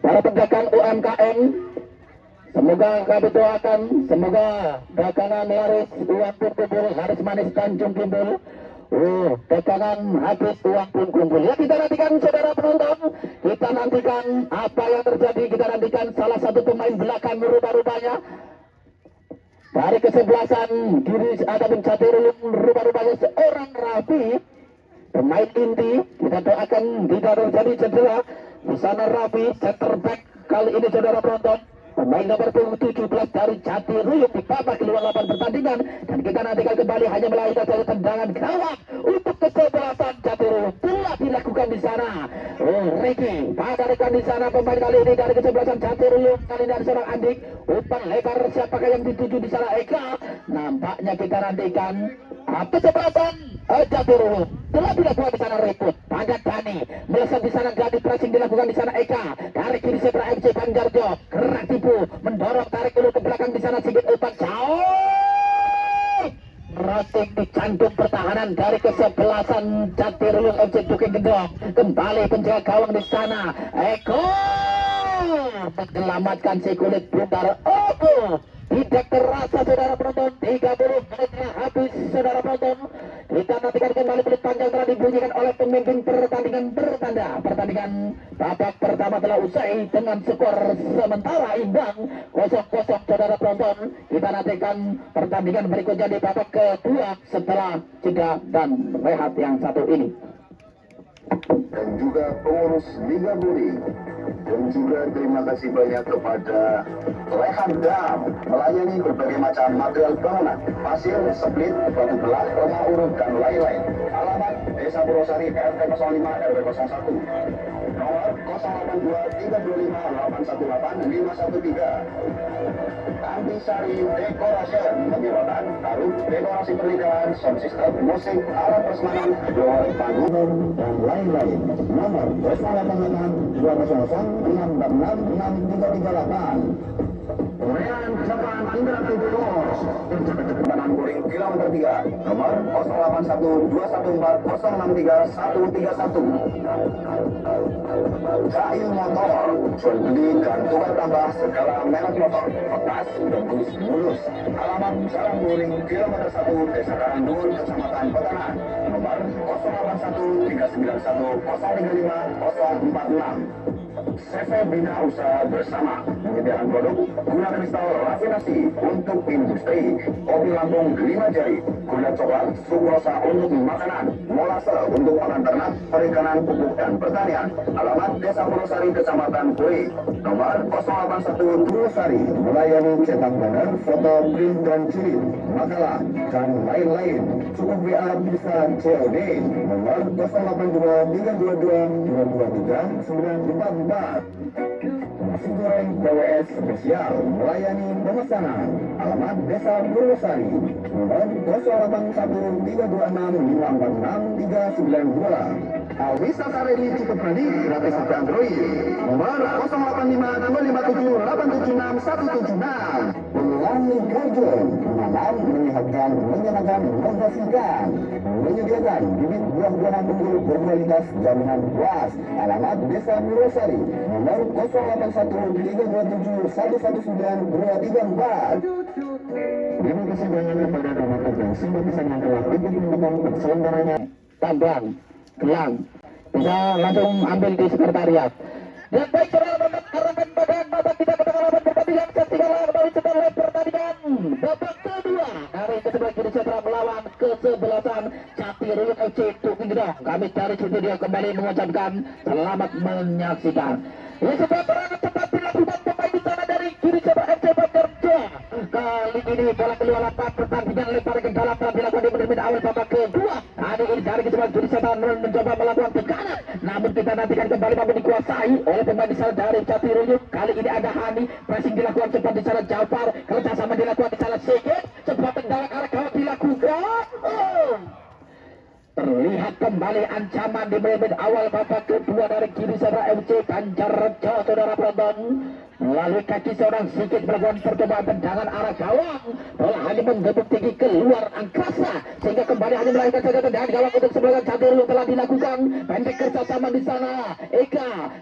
para pedagang UMKM. Semoga kami doakan, semoga dagangan laris, uang pun kumpul, laris manis Tanjung Kimbul. Dagangan habis, uang pun kumpul. Ya, kita nantikan saudara penonton, kita nantikan apa yang terjadi, kita nantikan salah satu pemain belakang rupa-rupanya dari kesebelasan Giri ada Catiruyut, rupa-rupanya seorang Raffi, pemain inti. Kita doakan tidak terjadi cedera di sana. Raffi center back kali ini saudara penonton. pemain nomor 17 dari Jatiruyuk di babak ke-8 pertandingan, dan kita nantikan kembali hanya melahirkan satu tendangan gawang untuk kesebelasan Jatiruyuk telah dilakukan di sana. Ricky pada rekan di sana, pemain kali ini dari kesebelasan Jatiruyuk, kali ini ada seorang Andik, umpan lebar, siapakah yang dituju di sana? Eka. Nampaknya kita nantikan kesebelasan Jatiruyuk telah dilakukan di sana. Reput Pangat Dani melesat di sana, Gadi pressing dilakukan di sana. Eka dari kiri Setra FC Banjarjo, gerak tipu mendorong, tarik dulu ke belakang di sana. Sigit umpan jauh, crossing dicantum pertahanan dari kesebelasan Jatiruyuk FC Bukit Gedong. Kembali penjaga gawang di sana, Eko menyelamatkan si kulit bundar. Tidak terasa saudara penonton, 30 menit habis saudara penonton. Kita nantikan kembali menit panjang telah dibunyikan oleh pemimpin pertandingan bertanda. Pertandingan babak pertama telah usai dengan skor sementara imbang 0-0 saudara penonton. Kita nantikan pertandingan berikutnya di babak kedua setelah jeda dan rehat yang satu ini. Dan juga pengurus Liga Buri, dan juga terima kasih banyak kepada Lehan Dam melayani berbagai macam material bangunan, pasir, split, batu belah, rumah urut, dan lain-lain. Alamat Desa Purwosari, RT 05 RW 01, nomor 08235818 513. Antisari Decoration menyediakan taruh dekorasi pernikahan, sound system, musik, alat prasmanan, door, panggung, dan lain-lain. Nomor 088200 646 6338. Rean Japan Indra Tidurus Kecepatan Kuring kilometer 3, nomor 081214063131. Cahil Motor, jual beli dan tukar tambah segala merek motor, bekas dan tulis mulus. Alamat Jalan Kuring kilometer 1, Desa Karangdur, Kecamatan Petanan, nomor 081391035046. CV Bina Usaha Bersama menyediakan produk gula kristal rafinasi untuk industri, kopi Lampung 5 jari, gula coklat sukrosa untuk makanan, molase untuk pakan ternak, perikanan, pupuk dan pertanian. Alamat Desa Purwosari, Kecamatan Kue, nomor 081 Purwosari, melayani cetak banner, foto, print dan jilid, makalah dan lain-lain. Cukup WA bisa COD, nomor 082322223944. Nasi goreng BWS spesial melayani pemesanan. Alamat Desa Purwosari, nomor 081326546392. Wisata Rally cukup ready, gratis HP Android, nomor 085857876176. Pelangi Garden, menanam, menyehatkan, menyenangkan, mengasihkan, menyediakan bibit buah-buahan unggul berkualitas jaminan puas. Alamat Desa Purwosari, nomor 081227119234. Terima kasih banyak kepada donatur dan simpatisan yang telah ikut mendukung terselenggaranya tambang gelang. Bisa langsung ambil di sekretariat. Dan baik saudara, arahkan badan babak kita ke pengalaman pertandingan. Saksikanlah kembali setelah pertandingan babak kedua dari kesebelah kiri Setra melawan kesebelasan Jatiruyuk FC Bukit Gedong. Kami dari studio kembali mengucapkan selamat menyaksikan. Sebuah serangan cepat dilakukan pemain di sana dari kiri Setra FC Banjarjo. Kali ini bola keluar lapangan, pertandingan lempar ke dalam telah dilakukan di menit awal babak kedua. Kali ini dari kesebelah kiri Setra mencoba melakukan tekanan, namun kita nantikan kembali mampu dikuasai oleh pemain di sana dari Jatiruyuk. Kali ini ada Hani, pressing dilakukan cepat di sana Jafar, kerjasama dilakukan di sana Sigit, sebuah tendangan arah gawang dilakukan. Terlihat kembali ancaman di menit awal babak kedua dari kiri Setra FC Banjarjo saudara penonton. Melalui kaki seorang Sigit melakukan percobaan tendangan arah gawang, bola hanya menggebuk tinggi keluar angkasa sehingga kembali hanya melahirkan saja tendangan gawang untuk sebelah Jatiruyuk telah dilakukan. Pendek kerjasama di sana. Eka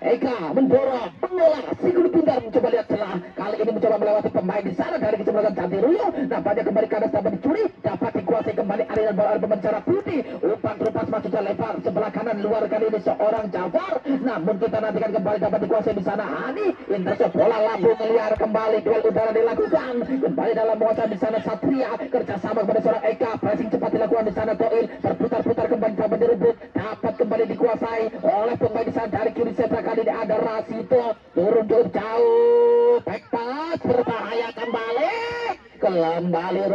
mendorong, mengolah si kulit bundar mencoba lihat celah. Kali ini mencoba melewati pemain di sana dari kesebelasan Jatiruyuk. Nampaknya kembali kanan dapat dicuri, dapat dikuasai kembali aliran bola oleh pemain secara putih. Umpan terupas masuknya lebar sebelah kanan luar, kali ini seorang Jafar. Namun kita nantikan kembali dapat dikuasai di sana Hani. Intersep bola lambung liar kembali, duel udara dilakukan kembali dalam menguasai di sana Satria, kerjasama kepada seorang Eka, pressing cepat dilakukan di sana Toil, berputar-putar kembali dapat direbut, dapat kembali dikuasai oleh pemain di sana dari kiri Setra. Kali ini ada Rasito, turun cukup jauh, back pass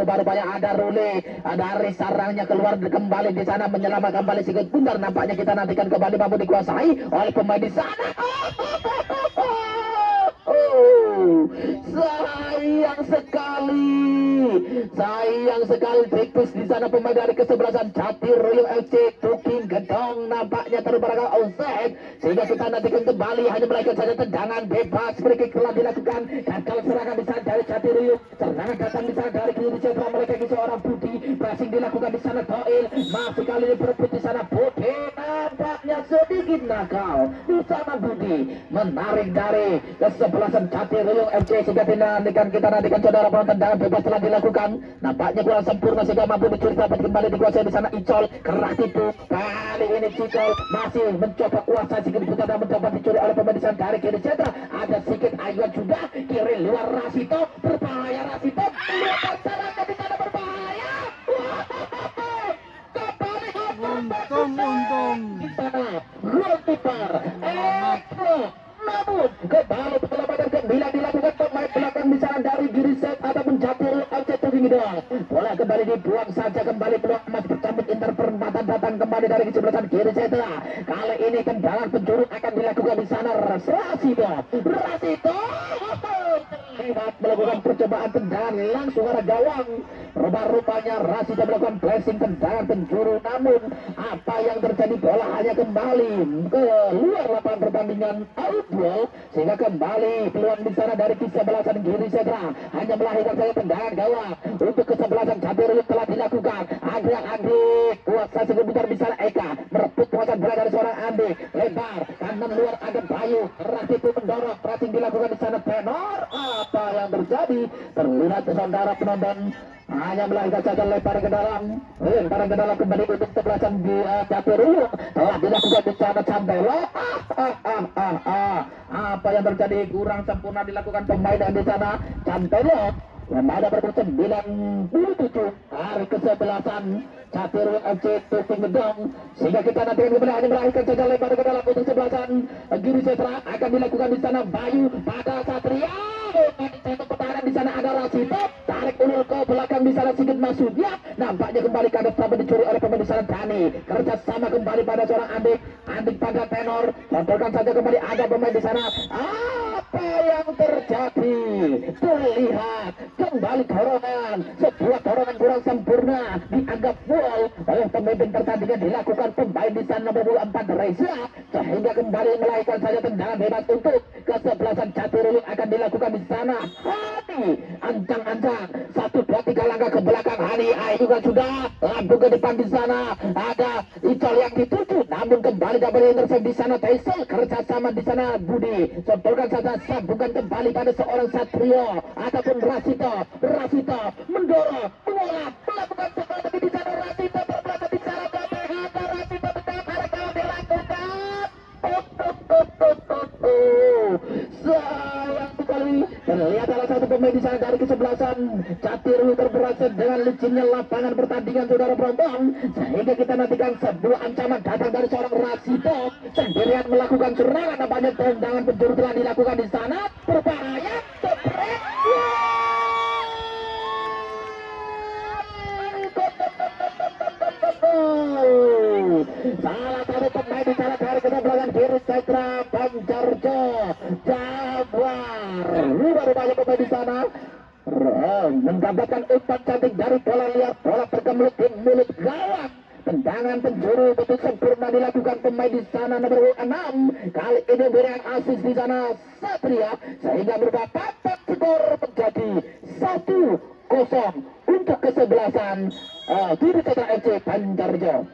Rupa-rupanya ada Rule, dari sarangnya keluar kembali di sana menyelamatkan kembali Sigit Bundar. Nampaknya kita nantikan kembali mampu dikuasai oleh pemain di sana. Sayang sekali tipis di sana pemain dari kesebelasan Jati Royal FC Tuking Gedong nampaknya terbarangkali offside, sehingga kita nantikan kembali hanya melakukan saja tendangan bebas. Free kick telah dilakukan dan kalau serangan di sana dari Jati Royal, serangan datang di sana dari kiri setelah mereka seorang Budi, pressing dilakukan di sana Doil, masih kali ini berebut di sana Budi, nampaknya sedikit nakal di sana Budi menarik dari kesebelasan Jati Royal FC, sehingga kita nantikan saudara penonton tendangan bebas telah dilakukan. Nampaknya kurang sempurna sehingga mampu dicuri, dapat kembali dikuasai di sana Icol, keras tipu. Kali ini Icol masih mencoba kuasai Sigit Bundar dan mencoba dicuri oleh pemain di sana dari kiri sentra. Ada Sigit Ayuan juga kiri luar, Rasito berbahaya, Rasito melihat serangan di sana berbahaya. Untung. Di sana goalkeeper namun kembali penyelamatan kembali dilakukan pemain belakang di sana dari Giriset ataupun Jatuh FC Tuking Gedong. Bola kembali dibuang saja, kembali peluang emas bercambuk inter perempatan datang kembali dari kesebelasan Giriset. Kali ini tendangan penjuru akan dilakukan di sana Rasito terlihat melakukan percobaan tendangan langsung arah gawang. Rupa-rupanya Rasito melakukan blessing tendangan penjuru, namun apa yang terjadi, bola hanya kembali ke luar lapangan pertandingan outball, sehingga kembali peluang di sana dari kesebelasan Giri Setra hanya melahirkan saja tendangan gawang untuk kesebelasan Jabir telah dilakukan. Andri kuasa Sigit Bundar di sana, Eka merebut kuasaan bola dari seorang Andi, lebar kanan luar ada Bayu, Rasito mendorong, pressing dilakukan di sana Tenor. Apa yang terjadi? Terlihat saudara penonton hanya melahirkan saja lemparan ke dalam kembali untuk kesebelasan di Jabir telah dilakukan di sana Cantelo. Apa yang terjadi? Kurang sempurna dilakukan pemain di sana Cantelo yang ada berumur 97 hari kesebelasan Jati FC Tuking Gedong, sehingga kita nanti kembali hanya melahirkan saja lebar ke dalam untuk kesebelasan Giri Setra. Akan dilakukan di sana Bayu pada Satria, pertahanan di sana ada Rasito, tarik ulur ke belakang di sana Sigit Masudnya, nampaknya kembali kadet telah dicuri oleh pemain di sana Dani, kerjasama kembali pada seorang Andik pada Tenor, contohkan saja kembali ada pemain di sana. Apa yang terjadi? Terlihat kembali dorongan, sebuah dorongan kurang sempurna dianggap foul oleh pemimpin pertandingan, dilakukan pemain di sana nomor 4 Reza, sehingga kembali melahirkan saja tendangan bebas untuk kesebelasan Jati Royal akan dilakukan di sana. Hani ancang-ancang 1, 2, 3 langkah ke belakang, Hani juga sudah lambung ke depan di sana ada Icol yang dituju, namun kembali double intercept di sana Taisel, kerjasama di sana Budi, contohkan saja sambungan kembali pada seorang Satrio ataupun Rasito mendorong bola melakukan sebuah tapi di sana Rasito berbelakang di sana ada Rasito tetap harga dilakukan. Sayang sekali, terlihat salah satu pemain di sana dari kesebelasan Jati Royal terberasa dengan licinnya lapangan pertandingan saudara penonton, sehingga kita nantikan sebuah ancaman datang dari seorang Rasito sendirian melakukan serangan. Nampaknya tendangan penjuru telah dilakukan di sana, berbahaya, jebret. Salah satu pemain di sana dari kesebelasan Giri Setra Banjarjo Jabar, rupanya pemain di sana mendapatkan umpan cantik dari bola liar, bola terkemelut di mulut gawang. Tendangan penjuru betul sempurna dilakukan pemain di sana nomor 6. Kali ini berikan asis di sana Satria, sehingga berupa papan skor menjadi 1-0 untuk kesebelasan Giri Setra FC Banjarjo.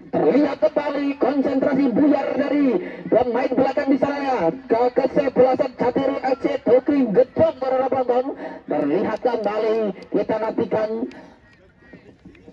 Terlihat kembali konsentrasi buyar dari pemain belakang di sana ke kesebelasan Jati Royal FC Tuking Gedong para penonton. Terlihat kembali, kita nantikan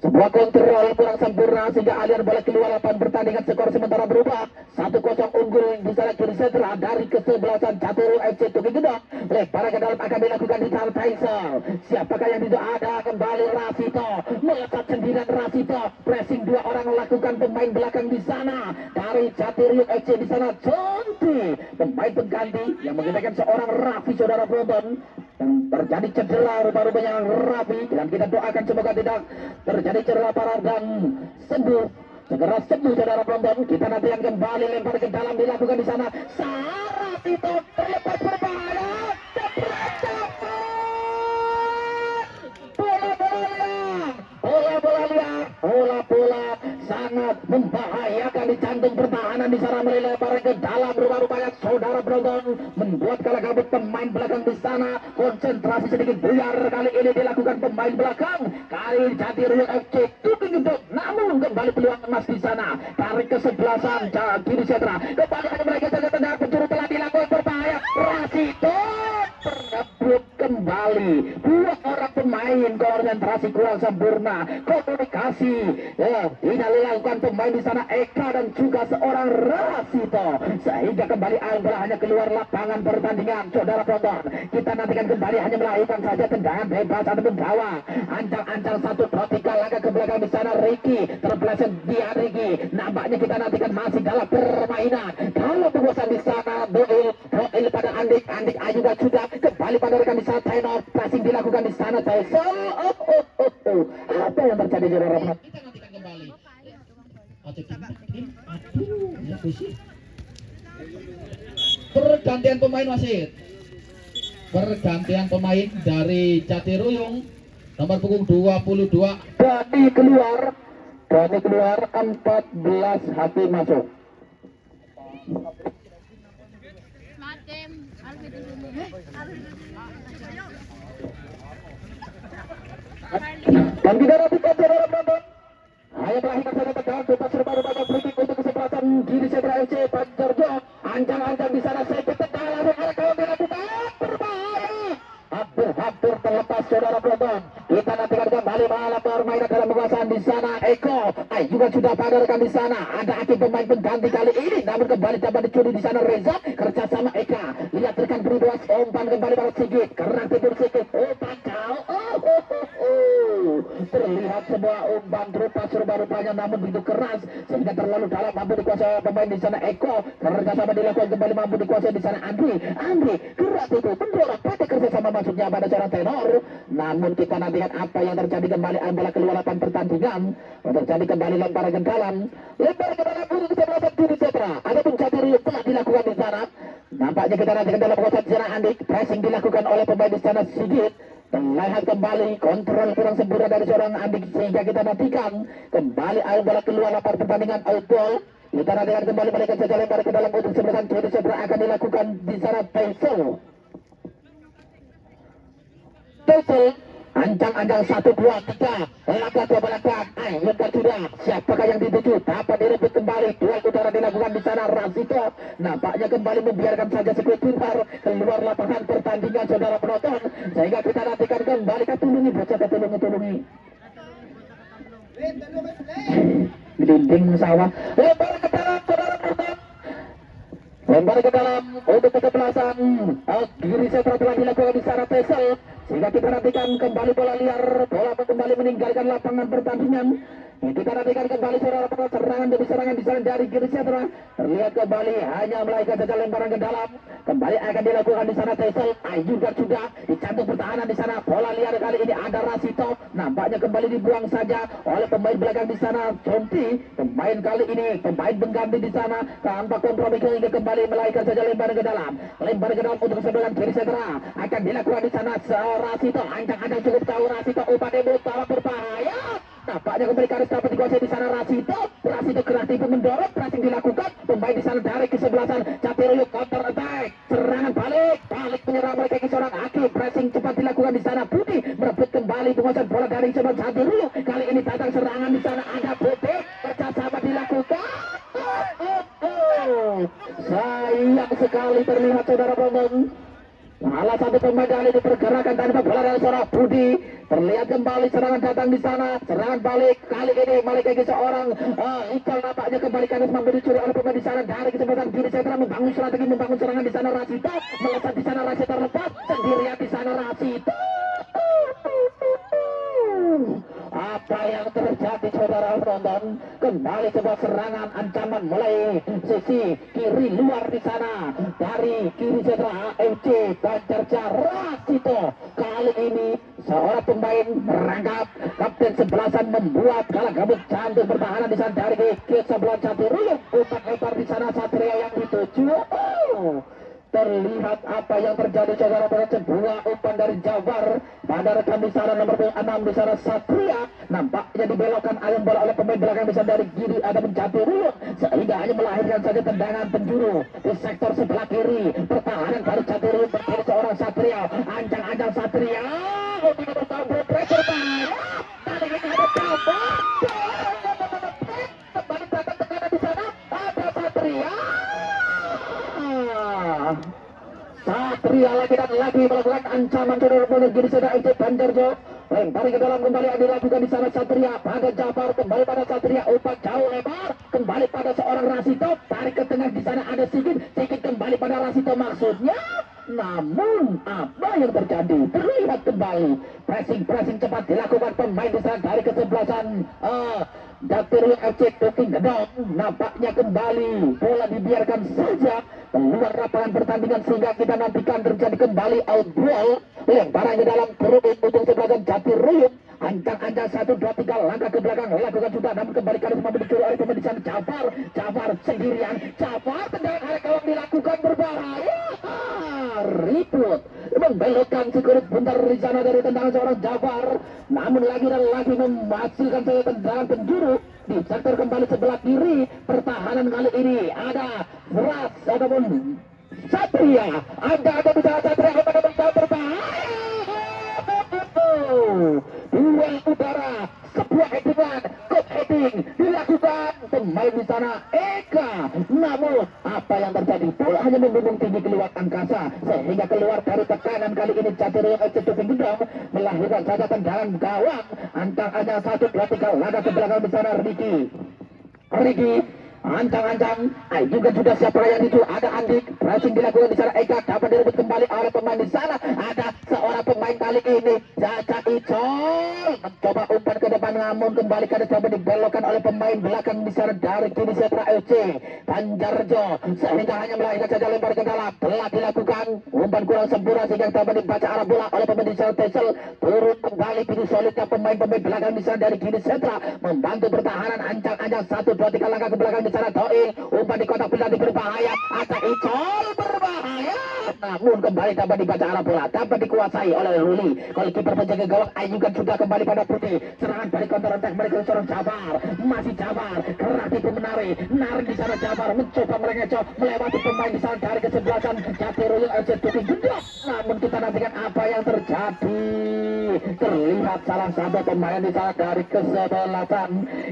sebuah kontrol kurang sempurna sehingga aliran bola keluar lapangan pertandingan, skor sementara berubah 1-0 unggul di sana Giri Setra dari kesebelasan Jati Royal FC Tuking Gedong. Gedong. Lebar ke dalam akan dilakukan di sana Taisel. Siapakah yang tidak ada? Kembali Rasito. Melesat sendirian Rasito. Pressing dua orang lakukan pemain belakang di sana. Dari Jatiryuk FC di sana Conti. Pemain pengganti yang menggunakan seorang Raffi saudara penonton. Yang terjadi cedera rupanya Raffi. Dan kita doakan semoga tidak terjadi cedera parah dan sembuh. Segera sembuh saudara penonton. Kita nanti akan kembali lempar ke dalam dilakukan di sana. Sarasito terlepas berbahaya. Bola sangat membahayakan di jantung pertahanan di sana melebar ke dalam rupa-rupanya saudara penonton membuat kalah kabut pemain belakang di sana. Konsentrasi sedikit buyar kali ini dilakukan pemain belakang. Kali ini Jatiryuk FC tuding untuk namun kembali peluang emas di sana. Tarik kesebelasan kiri sentra kembali hanya mereka saja tendangan penjuru telah dilakukan berbahaya. Rasito tergebuk kembali dua orang pemain konsentrasi kurang sempurna komunikasi ya ini dilakukan pemain di sana Eka dan juga seorang Rasito sehingga kembali bola hanya keluar lapangan pertandingan saudara penonton. Kita nantikan kembali hanya melakukan saja tendangan bebas ataupun gawang. Ancang-ancang 1-2-3 langkah ke belakang di sana Ricky terpeleset dia Ricky. Nampaknya kita nantikan masih dalam permainan kalau penguasaan di sana Doil pada Andik Ayuda sudah kembali pada rekan di sana Tenor passing dilakukan di sana Tyson. Apa yang terjadi di dalam kita nantikan kembali. Pergantian pemain wasit. Pergantian pemain dari Jatiruyung nomor punggung 22 Dani keluar 14 Hakim masuk. Dan tidak rapikan saudara penonton. Hanya melahirkan saja tegang bebas serba-rubanya free untuk kesempatan diri Sentra FC Panjarjo. Ancang-ancang di sana sedikit tegang langsung ada kalau dilakukan berbahaya. Hampir terlepas saudara penonton. Kita nantikan kembali malam permainan dalam penguasaan di sana Eko. Juga sudah pada rekan di sana. Ada Aki pemain pengganti kali ini. Namun kembali dapat dicuri di sana Reza kerjasama Eka. Lihat rekan beri dua umpan kembali pada Sigit. Kerang tidur Sigit. Umpan jauh. Terlihat sebuah umpan rupa-rupanya namun begitu keras sehingga terlalu dalam mampu dikuasai pemain di sana Eko. Kerjasama dilakukan kembali mampu dikuasai di sana Andri keras itu mendorong pada kerjasama masuknya pada seorang Tenor. Namun kita nantikan apa yang terjadi kembali bola keluar lapangan pertandingan. Terjadi kembali lempar ke dalam ujung kesebelasan kiri Setra. Adapun Jatiryuk telah dilakukan di sana. Nampaknya kita nantikan dalam penguasaan di sana Andik. Pressing dilakukan oleh pemain di sana Sigit. Terlihat kembali kontrol kurang sempurna dari seorang Andik sehingga kita nantikan kembali bola keluar lapangan pertandingan outball. Kita nantikan kembali mereka saja lempar ke dalam ujung kesebelasan kiri Setra akan dilakukan di sana Taisel. Ancang-ancang 1-2-3 langkah dua belakang Ayunkan sudah siapakah yang dituju dapat direbut kembali duel udara dilakukan di sana Rasito nampaknya kembali membiarkan saja sekuit keluar lapangan pertandingan saudara penonton sehingga kita nantikan kembali ketulungi bocah ketulungi dinding sawah lebar ke dalam saudara penonton lempar ke dalam untuk kesebelasan kiri Setra telah dilakukan di sana Tesel sehingga kita nantikan kembali bola liar bola kembali meninggalkan lapangan pertandingan. Kita nantikan kembali serangan demi serangan di sana dari kiri Setra terlihat kembali hanya melakukan saja lemparan ke dalam kembali akan dilakukan di sana Tesel juga sudah di jantung pertahanan di sana bola liar kali ini ada Rasito nampaknya kembali dibuang saja oleh pemain belakang di sana Conti pemain kali ini pemain pengganti di sana tanpa kompromi hingga kembali melakukan saja lemparan ke dalam untuk sebelah kiri Setra akan dilakukan di sana Rasito ancang-ancang cukup tahu Rasito umpan debut bawah berbahaya nampaknya kembali karis dapat dikuasai di sana Rasito kreatif mendorong pressing dilakukan pemain di sana dari kesebelasan Jatiryuk counter attack serangan balik menyerang mereka ke seorang Aki pressing cepat dilakukan di sana Budi merebut kembali penguasaan bola dari sebelah Jatiryuk kali ini datang serangan di sana ada Budi kerjasama dilakukan sayang sekali terlihat saudara penonton salah satu pemain kali ini pergerakan tanpa bola dari seorang Budi Terlihat kembali serangan datang di sana. Serangan balik kali ini balik lagi seorang Ical nampaknya kembali kanan mampu dicuri oleh pemain di sana dari kesempatan kiri setra membangun strategi membangun serangan di sana. Rasito melesat di sana, Rasito lepas sendirian di sana. Rasito, apa yang terjadi saudara penonton? Kembali sebuah serangan ancaman mulai sisi kiri luar di sana dari kiri setra AFC Banjarja. Rasito kali ini seorang pemain merangkap kapten sebelasan membuat kalah gabut cantik pertahanan di sana dari ke sebelah Caturuyung. Umpan lebar di sana Satria yang dituju. Terlihat apa yang terjadi saudara pada sebuah umpan dari Jawar pada rekan di sana nomor 6 di sana Satria nampaknya dibelokkan ayam bola oleh pemain belakang di sana dari kiri ada Caturuyung sehingga hanya melahirkan saja tendangan penjuru di sektor sebelah kiri. Pertahanan dari Caturuyung berkiri seorang Satria, ancang-ancang Satria tidak bertampil pressure tadi kita ada Jawar kembali datang tekanan di sana ada Satria. Satria lagi dan lagi melakukan ancaman saudara menuju di sana FC Banjarjo. Lempar ke dalam kembali yang dilakukan di sana Satria pada Jafar kembali pada Satria umpan jauh lebar kembali pada seorang Rasito tarik ke tengah di sana ada Sigit kembali pada Rasito maksudnya. Namun apa yang terjadi? Terlihat kembali pressing cepat dilakukan pemain di sana dari kesebelasan Caturuyung FC Tuking Gedong. Nampaknya kembali bola dibiarkan saja keluar lapangan pertandingan sehingga kita nantikan terjadi kembali out ball. Lemparan ke dalam perut ujung sebelasan Caturuyung. Ancang-ancang 1, 2, 3 langkah ke belakang lakukan sudah namun kembali kali semua dicuri oleh pemain di sana Jafar sendirian. Jafar tendangan arah gawang dilakukan berbahaya. Ribut membelokkan sekurit bentar di sana dari tendangan seorang Jafar namun lagi dan lagi menghasilkan saya tendangan penjuru di sektor kembali sebelah kiri. Pertahanan kali ini ada Ras ataupun Satria ada bisa Satria kepada mencoba berbahaya. Duel udara sebuah headingan good heading dilakukan pemain di sana Eka namun apa yang terjadi bola hanya membumbung tinggi keluar angkasa sehingga keluar dari tekanan kali ini Caturuyung FC Tuking Gedong melahirkan saja tendangan gawang ancang-ancang 1, 2, 3 langkah ke belakang di sana Riki ancang-ancang juga sudah siap yang itu ada Andik pressing dilakukan di sana Eka dapat direbut kembali oleh pemain di sana ada seorang pemain kali ini Caca Icol mencoba umpan ke depan namun kembali kada coba dibelokkan oleh pemain belakang di sana dari kini Setra FC Banjarjo sehingga hanya melahirkan saja lempar ke dalam telah dilakukan umpan kurang sempurna sehingga dapat dibaca arah bola oleh pemain di sana Tesel turun kembali pintu solidnya pemain belakang di sana dari kini Setra membantu pertahanan ancang-ancang 1, 2, 3 langkah ke belakang di sana Doil umpan di kotak penalti berbahaya ada Icol berbahaya namun kembali dapat dibaca arah bola dapat dikuasai oleh Ruli kalau kiper penjaga gawang juga sudah kembali pada Putih serangan balik counter attack mereka seorang Jafar masih Jafar kerak itu menarik di sana Jafar mencoba mengecoh melewati pemain di sana dari kesebelasan Caturuyung FC Tuking Gedong namun kita nantikan apa yang terjadi. Terlihat salah satu pemain di sana dari kesebelasan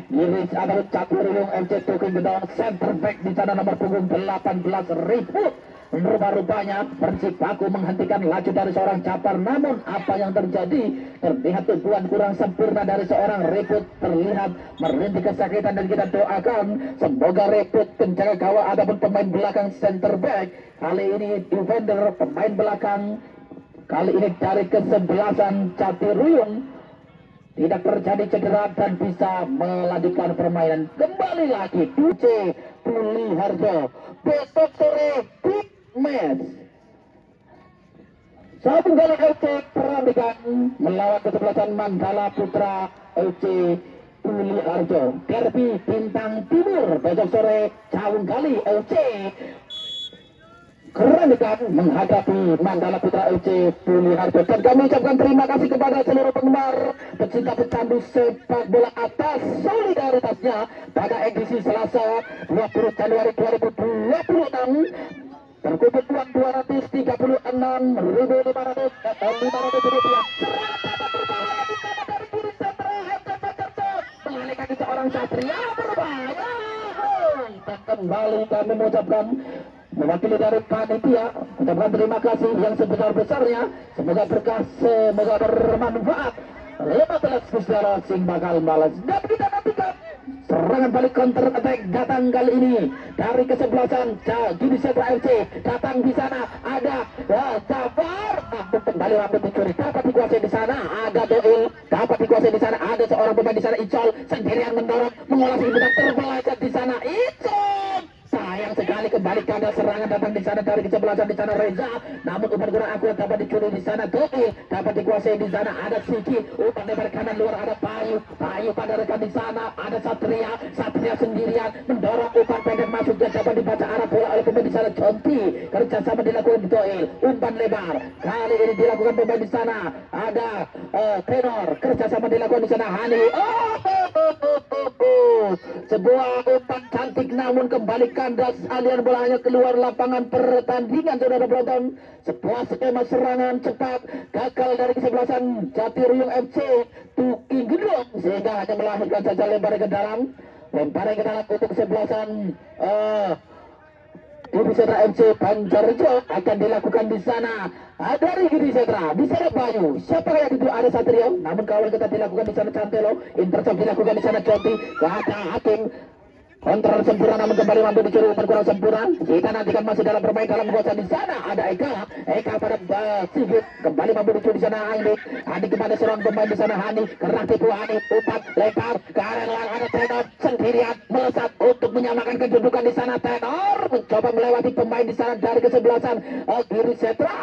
kiri adalah Caturuyung FC Tuking Gedong center back di sana nomor punggung 18 ribut rupa-rupanya Persipaku menghentikan laju dari seorang Jafar namun apa yang terjadi terlihat tujuan kurang sempurna dari seorang ribut terlihat merintih kesakitan dan kita doakan semoga ribut penjaga gawang ataupun pemain belakang center back kali ini defender pemain belakang kali ini dari kesebelasan Caturuyung tidak terjadi cedera dan bisa melanjutkan permainan kembali lagi Duce Puliharjo besok sore big match Sabung Galuh FC perandingan melawan kesebelasan Mandala Putra FC Puliharjo derby Bintang Timur besok sore Sabung Galuh FC Keranikan menghadapi Mandala Putra FC Puliharjo dan kami ucapkan terima kasih kepada seluruh penggemar pecinta pecandu sepak bola atas solidaritasnya pada edisi Selasa 20 Januari 2026 terkumpul uang 236.500 rupiah. Mengalihkan seorang Satria berbahaya. Dan kembali kami mengucapkan mewakili dari panitia ucapkan terima kasih yang sebesar-besarnya semoga berkah semoga bermanfaat 15 Kusdara Sing bakal balas. Dan kita nantikan serangan balik counter attack datang kali ini dari kesebelasan Gini Setra FC. Datang di sana ada Jafar, kembali rambut dicuri, dapat dikuasai di sana ada Doil, dapat dikuasai di sana ada seorang pemain di sana Icol sendirian mendorong mengolah sekitar terbelajar di sana Icol. Sayang sekali kembali kandang serangan datang di sana dari kesebelasan di sana Reza. Namun umpan kurang akurat dapat dicuri di sana Doil, dapat dikuasai di sana ada Siki. Umpan lebar kanan luar ada Bayu pada rekan di sana ada Satria sendirian mendorong umpan pendek masuk dan dapat dibaca arah bola oleh pemain di sana Conti. Kerjasama dilakukan di Doil, umpan lebar kali ini dilakukan pemain di sana ada Tenor. Kerjasama dilakukan di sana Hani. Sebuah umpan cantik namun kembali kandas, aliran bolanya keluar lapangan pertandingan. Saudara penonton, sebuah skema serangan cepat gagal dari kesebelasan Jatiruyung FC Tuki Gedung sehingga hanya melahirkan saja lemparan ke dalam untuk kesebelasan Gini Setra FC Banjarjo akan dilakukan di sana. Dari Gini Setra di sana Bayu, siapa yang itu ada Satrio, namun kawal kita dilakukan di sana Cantelo, intercept dilakukan di sana Conti, kata Hakim. Kontrol sempurna namun kembali mampu dicuri umpan kurang sempurna. Kita nantikan masih dalam bermain dalam kuasa di sana ada Eka pada Sigit kembali mampu dicuri di sana Hani kepada seorang pemain di sana Hani kerah tipu Hani umpan lempar ke area luar ada Tenor sendirian melesat untuk menyamakan kedudukan di sana. Tenor mencoba melewati pemain di sana dari kesebelasan Gini Setra.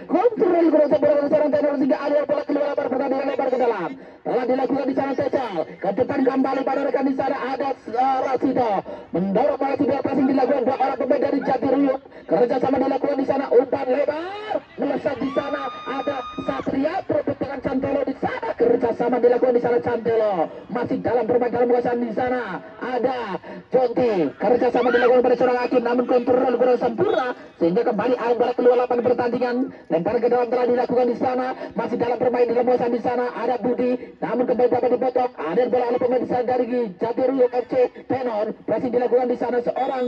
Kontrol kurang sempurna seorang Tenor sehingga aliran bola keluar pertandingan lebar ke dalam. Telah dilakukan di sana Cecil ke depan kembali pada rekan di sana ada Rasido mendorong bola tidak passing dilakukan dua orang pemain dari Jatiruyung. Kerjasama dilakukan di sana umpan lebar melesat di sana ada Satria produk dengan Cantelo di sana. Kerjasama dilakukan di sana Cantelo masih dalam bermain dalam kekuasaan di sana ada Jonti. Kerjasama dilakukan pada seorang Hakim namun kontrol kurang sempurna sehingga kembali bola keluar lapangan pertandingan. Lempar ke dalam telah dilakukan di sana masih dalam bermain dalam kekuasaan di sana ada Budi namun kembali dapat dipotong. Ada bola oleh pemain di sana dari Jatiruyung FC Tenor. Pressing dilakukan di sana seorang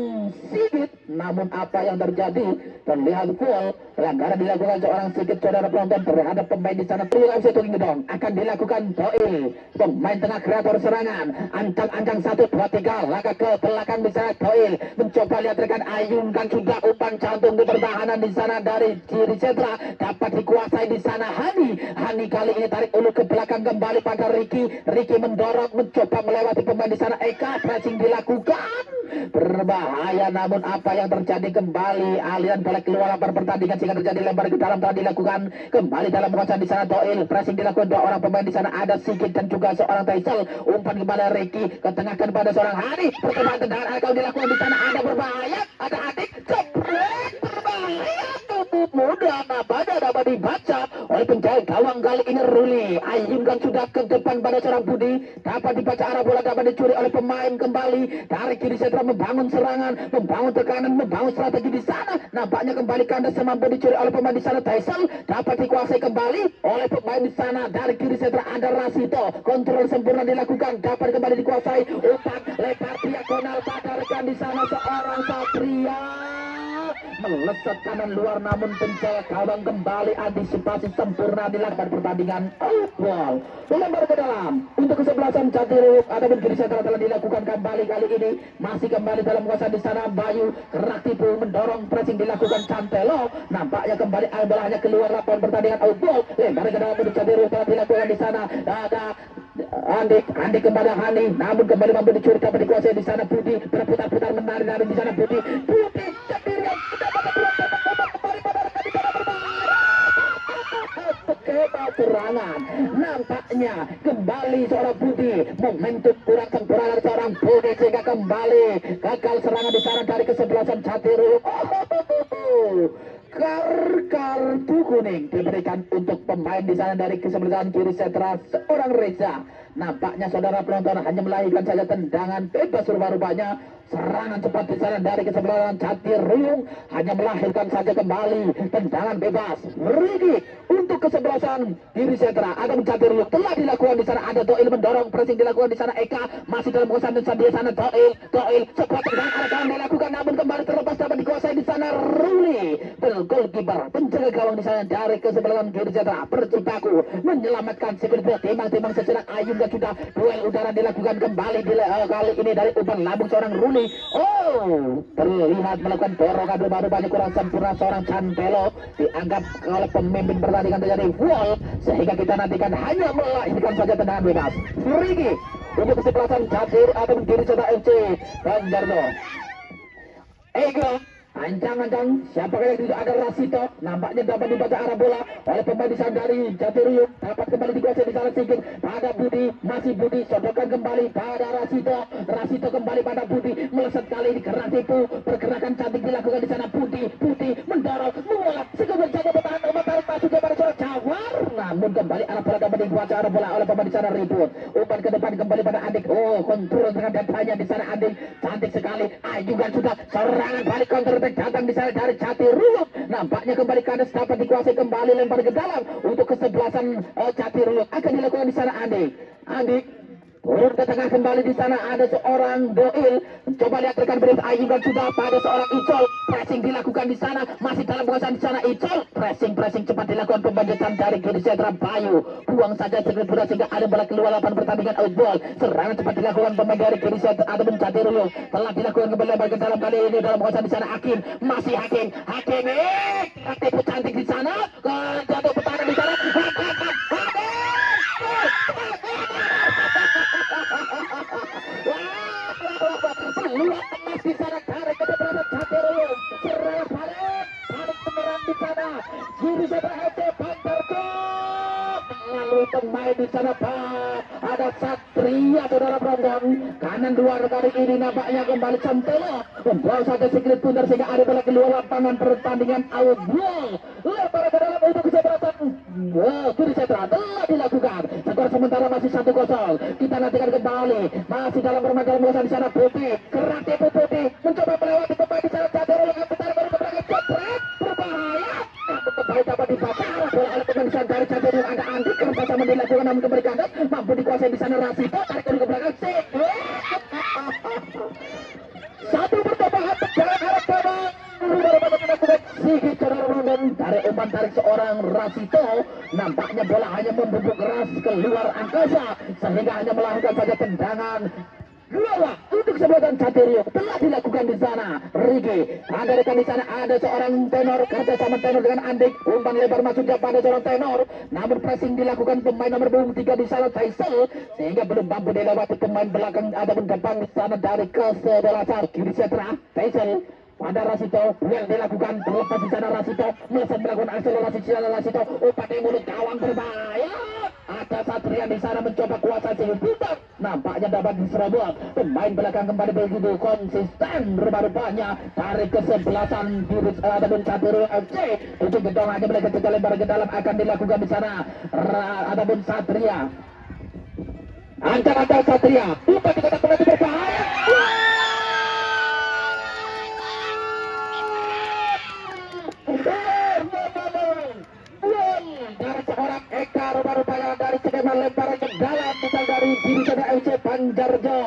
Sigit namun apa yang terjadi terlihat full pelanggaran dilakukan seorang Sigit saudara penonton terhadap pemain di sana Jatiruyung FC Tuking Gedong. Akan dilakukan Doil pemain tengah kreator serangan ancang-ancang 1 2 3 langkah ke belakang di sana Doil mencoba lihat rekan ayunkan sudah umpan cantung di pertahanan di sana dari Gini Setra dapat dikuasai di sana Hani kali ini tarik ulu ke belakang kembali pada Ricky mendorong mencoba melewati pemain di sana Eka. Pressing dilakukan berbahaya namun apa yang terjadi kembali aliran bola keluar lapangan pertandingan sehingga terjadi lempar ke dalam telah dilakukan kembali dalam penguasaan di sana Doil. Pressing dilakukan dua orang pemain di sana ada Sigit dan juga seorang Taisel. Umpan kepada Ricky ketengahkan pada seorang Hani. Pertemuan tendangan akal dilakukan di sana ada berbahaya ada Adik jebret berbahaya tubuh muda nampaknya dapat dibaca oleh penjaga gawang kali ini Ruli. Ayunkan sudah ke depan pada seorang Budi dapat dibaca arah bola dapat dicuri oleh pemain kembali dari Gini Setra membangun serangan membangun tekanan membangun strategi di sana. Nampaknya kembali kandas mampu dicuri oleh pemain di sana Taisel dapat dikuasai kembali oleh pemain di sana dari Gini Setra ada Rasito. Kontrol sempurna dilakukan dapat kembali dikuasai umpan lebar diagonal pada rekan di sana seorang Satria melesat kanan luar namun penjaga gawang kembali antisipasi sempurna dilakukan pertandingan outball melempar ke dalam untuk kesebelasan Jatiruyung ataupun Gini Setra telah dilakukan kembali kali ini masih kembali dalam kuasa di sana Bayu kerak tipu mendorong pressing dilakukan Cantelo nampaknya kembali bolanya keluar lapangan pertandingan outball lempar ke dalam untuk Jatiruyung telah dilakukan di sana ada Andi kepada Hani namun kembali mampu dicuri dapat dikuasai di sana Budi berputar-putar menari-nari di sana Budi sendirian serangan nampaknya kembali seorang Budi momentum kurang sempurna seorang Budi sehingga kembali gagal serangan di sana dari kesebelasan Jatiruyung. Kartu kuning diberikan untuk pemain di sana dari kesebelasan Gini Setra seorang Reza. Nampaknya saudara penonton hanya melahirkan saja tendangan bebas rupa-rupanya. Serangan cepat di sana dari kesebelasan Jatiruyung hanya melahirkan saja kembali tendangan bebas. Rigi untuk kesebelasan Gini Setra ada Jatiruyung telah dilakukan di sana ada Doil mendorong pressing dilakukan di sana Eka masih dalam kuasaan di sana Doil sebuah tendangan ada dilakukan namun kembali terlepas dapat dikuasai di sana Ruli goalkeeper menjaga gawang di sana dari kesebelasan kiri Setra. Berjibaku menyelamatkan sekelilingnya timang-timang sejenak. Ayun dan sudah duel udara dilakukan kembali kali ini dari umpan lambung seorang Ruli. Oh, terlihat melakukan dorongan rumah-rumahnya kurang sempurna seorang Cantelo, dianggap oleh pemimpin pertandingan terjadi foul, sehingga kita nantikan hanya melahirkan saja tendangan bebas. Rigi untuk kesebelasan Jatir atau kiri Setra FC Banjardo. Ego ancang-ancang, siapakah yang itu ada Rasito, nampaknya dapat dibaca arah bola oleh pemain di sana dari Jatirio, dapat kembali dikuasai di sana Sigit pada Budi, masih Budi, sodorkan kembali pada Rasito, Rasito kembali pada Budi, melesat kali ini keras tipu, pergerakan cantik dilakukan di sana Budi mendorong, mengolah, segera saja bertahan, tarik masuk kepada seorang Jawar, namun kembali arah bola dapat dikuasai arah bola oleh pemain di sana Ribut, umpan ke depan kembali pada Adik, oh kontrol dengan datanya di sana Adik, cantik sekali, juga sudah serangan balik counter datang di sana dari Jatirio, nampaknya kembali kandas dapat dikuasai kembali lempar ke dalam untuk kesebelasan Jatirio akan dilakukan di sana Andik turun ke tengah kembali di sana ada seorang Doil, coba lihat rekan berit Ayuban sudah pada seorang Icol, pressing dilakukan di sana, masih dalam penguasaan di sana Icol, pressing cepat dilakukan pembajakan dari kiri Setra Bayu, buang saja segera sehingga ada bola keluar lapangan pertandingan outball, serangan cepat dilakukan pemain dari kiri Setra atau Jatirio, telah dilakukan kembali lebar ke dalam kali ini dalam penguasaan di sana Hakim, masih Hakim tipu cantik di sana, jatuh pertahanan di sana, peluang emas di sana dari kesebelasan Jatirio, serangan balik penyerang di sana kiri Setra FC Banjardo, lalu pemain di sana ada Satria saudara penonton, kanan luar kali ini nampaknya kembali Cantelo membawa saja siklit putar sehingga ada bola keluar lapangan pertandingan outball, lebar ke dalam untuk kesebelasan kiri Setra telah dilakukan, skor sementara masih 1-0. Kita nantikan kembali masih dalam bermain dalam di sana Putih keras tipu Putih mencoba melewati pemain di sana Jatirio yang besar baru ke belakang jepret berbahaya, namun kembali dapat dibaca bola oleh pemain dari Jatirio, ada Andi kertas sama dilakukan namun kembali kandas mampu dikuasai di sana Rasito, tarik ke belakang satu percobaan berjalan arah kanan Sigit dari umpan tarik seorang Rasito, nampaknya bola hanya membubuk keras keluar angkasa sehingga hanya melahirkan saja tendangan gawang untuk kesebelasan Jatirio telah dilakukan di sana. Rigi ada rekan di sana ada seorang tenor kerja sama tenor dengan Andik, umpan lebar masuknya pada seorang tenor, namun pressing dilakukan pemain nomor 23 di sana Faisal sehingga belum mampu dilewati pemain belakang ataupun depan di sana dari kesebelasan kiri Setra Faisal pada Rasito yang dilakukan terlepas di sana Rasito melesat melakukan akselerasi di sana Rasito, umpan di mulut gawang berbahaya, ada Satria di sana mencoba kuasa putar, nampaknya dapat diserobot pemain belakang kembali begitu konsisten rupa-rupanya dari kesebelasan kiri ataupun Jatirio FC untuk gedong hanya mereka ketika lebar ke dalam akan dilakukan di sana ataupun Satria ancang-ancang Satria umpan di kotak penalti berbahaya. Dari seorang Eka rupa-rupanya dari sekeman lemparan ke dalam misal dari kiri Setra FC Banjardo,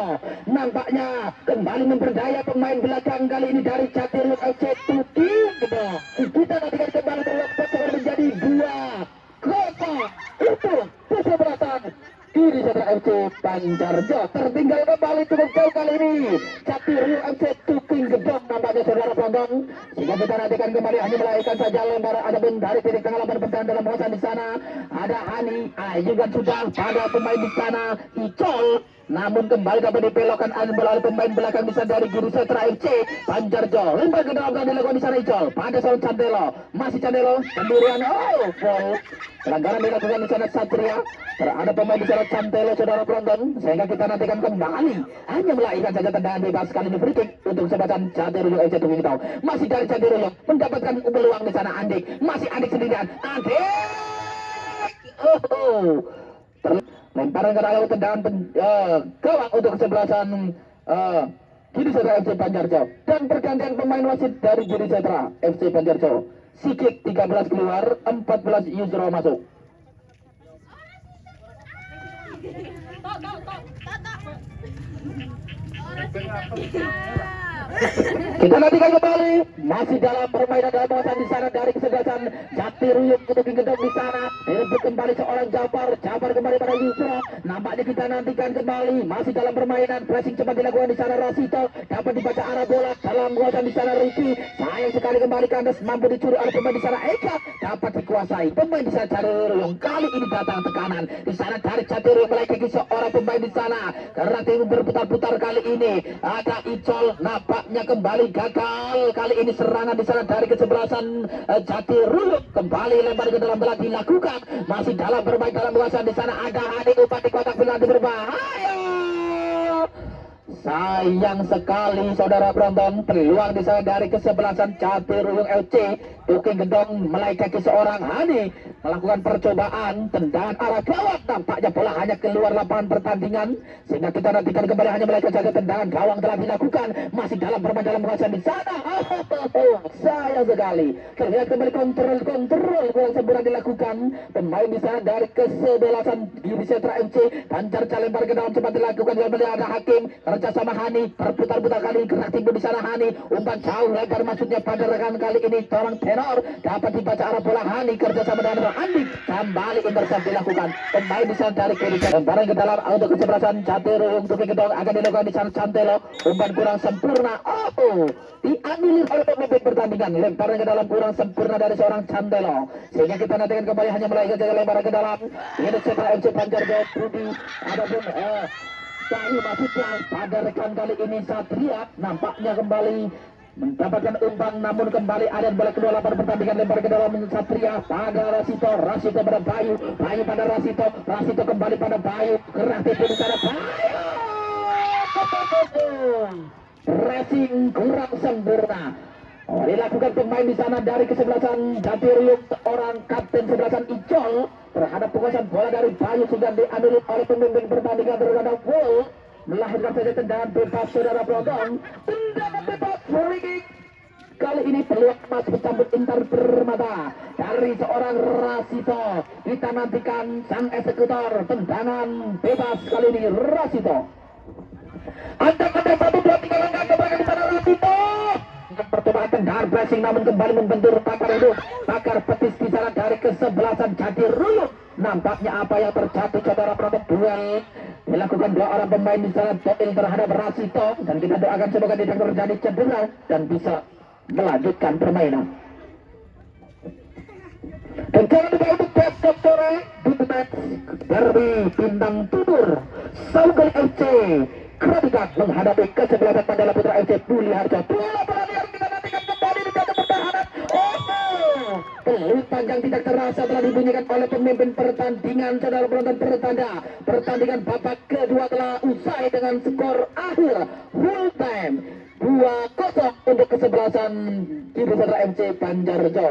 nampaknya kembali memperdaya pemain belakang kali ini dari Jatirio FC Tuti gitu. Kita nantikan kembali berwaktu skor menjadi 2-0 untuk kesebelasan kiri Setra FC Banjardo. Tertinggal kembali cukup jauh kali ini Jatirio FC Tuking Gedong nampaknya saudara penonton, sehingga kita nantikan kembali hanya melahirkan saja lempar ataupun dari titik tengah lapangan pertahanan dalam penguasaan di sana ada Hani juga sudah pada pemain di sana Icol, namun kembali dapat dipelokkan oleh pemain belakang bisa dari kiri Setra FC Banjardo, lempar ke dalam dan dilakukan di sana Icol pada seorang Cantelo, masih Cantelo sendirian, foul, pelanggaran dilakukan di sana Satria, ada pemain di sana Cantelo saudara penonton, sehingga kita nantikan kembali hanya melahirkan saja tendangan bebas kali ini free kick untuk kesempatan Jatirio FC Tuking Gedong, masih dari Jatirio mendapatkan peluang di sana Andik, masih Andik sendirian, Andik lemparan ke dalam tendangan gawang untuk kesebelasan kiri Setra FC Banjardo, dan pergantian pemain wasit dari kiri Setra FC Banjardo, Sigit 13 keluar, 14 Yusro masuk. Orang Kita nantikan kembali masih dalam permainan dalam kawasan di sana dari kesebelasan Jatiruyuk untuk Gedong di sana. Direbut kembali seorang Jafar kembali pada Yusra. Nampaknya kita nantikan kembali masih dalam permainan pressing cepat dilakukan di sana. Rasito dapat dibaca arah bola dalam kawasan di sana. Ricky sayang sekali kembali kandas mampu dicuri oleh pemain di sana. Eka dapat dikuasai pemain di sana Jatiruyuk. Kali ini datang tekanan di sana dari Jatiruyuk mulai kaki seorang pemain di sana. Karena tim berputar-putar kali ini ada Icol nampaknya kembali gagal. Kali ini serangan di sana dari kesebelasan Jatiruyuk kembali lempar ke dalam bola dilakukan masih dalam bermain dalam kawasan di sana. Ada Hadi umpan di kotak penalti berbahaya. Sayang sekali saudara penonton, peluang di sana dari kesebelasan Jatiruyuk FC. Tuki Gedong mulai kaki seorang Hani melakukan percobaan tendangan arah gawang. Nampaknya bola hanya keluar lapangan pertandingan sehingga kita nantikan kembali hanya mulai saja tendangan gawang telah dilakukan masih dalam bermain dalam kawasan di sana. Sayang sekali terlihat kembali kontrol kurang sempurna dilakukan pemain di sana dari kesebelasan Giri Setra MC. Pancar lempar ke dalam cepat dilakukan oleh ada Hakim kerja sama Hani berputar-putar kali gerak timbul di sana. Hani umpan jauh lebar maksudnya pada rekan kali ini seorang tenor dapat dibaca arah bola. Hani kerja sama dengan Andi kembali intercept dilakukan pemain di sana dari kiri lemparan ke dalam untuk kesebelasan Jatiruyuk untuk Gedong akan dilakukan di sana. Cantelo umpan kurang sempurna dianulir oleh pemimpin pertandingan. Lemparan ke dalam kurang sempurna dari seorang Cantelo sehingga kita nantikan kembali hanya mulai saja lemparan ke dalam ini Setra MC Banjarjo Budi adapun Bayu maksudnya pada rekan kali ini Satria nampaknya kembali mendapatkan umpan namun kembali ada bola kedua lapangan pertandingan lempar ke dalam Satria pada Rasito pada Bayu pada Rasito kembali pada Bayu gerak tipu di sana Bayu pressing kurang sempurna dilakukan pemain di sana dari kesebelasan Jatiruyuk seorang kapten sebelasan Icol terhadap penguasaan bola dari Bayu sudah dianulir oleh pemimpin pertandingan terhadap Wol melahirkan saja tendangan bebas saudara penonton. Tendangan bebas free kick kali ini peluang emas bercampur Intar Permata dari seorang Rasito. Kita nantikan sang eksekutor tendangan bebas kali ini Rasito. Anda 1, 2, 3 langkah keberangkat di sana Rasito percobaan tendangan pressing namun kembali membentur pakar petis di sana dari kesebelasan Jatiruyuk. Nampaknya apa yang terjadi saudara penonton, duel dilakukan dua orang pemain di sana Toil terhadap Rasito dan kita doakan semoga tidak terjadi cedera dan bisa melanjutkan permainan. Dan jangan lupa untuk besok sore di match derby Bintang Timur Saugali FC Keratikan menghadapi kesebelasan Mandala Putra FC Buli Harjo. Bola pelarian kita nantikan kembali di jatuh pertahanan. Peluit panjang tidak terasa telah dibunyikan oleh pemimpin pertandingan saudara penonton pertanda. Pertandingan babak kedua telah usai dengan skor akhir full time 2-0 untuk kesebelasan Giri Setra MC Banjarjo.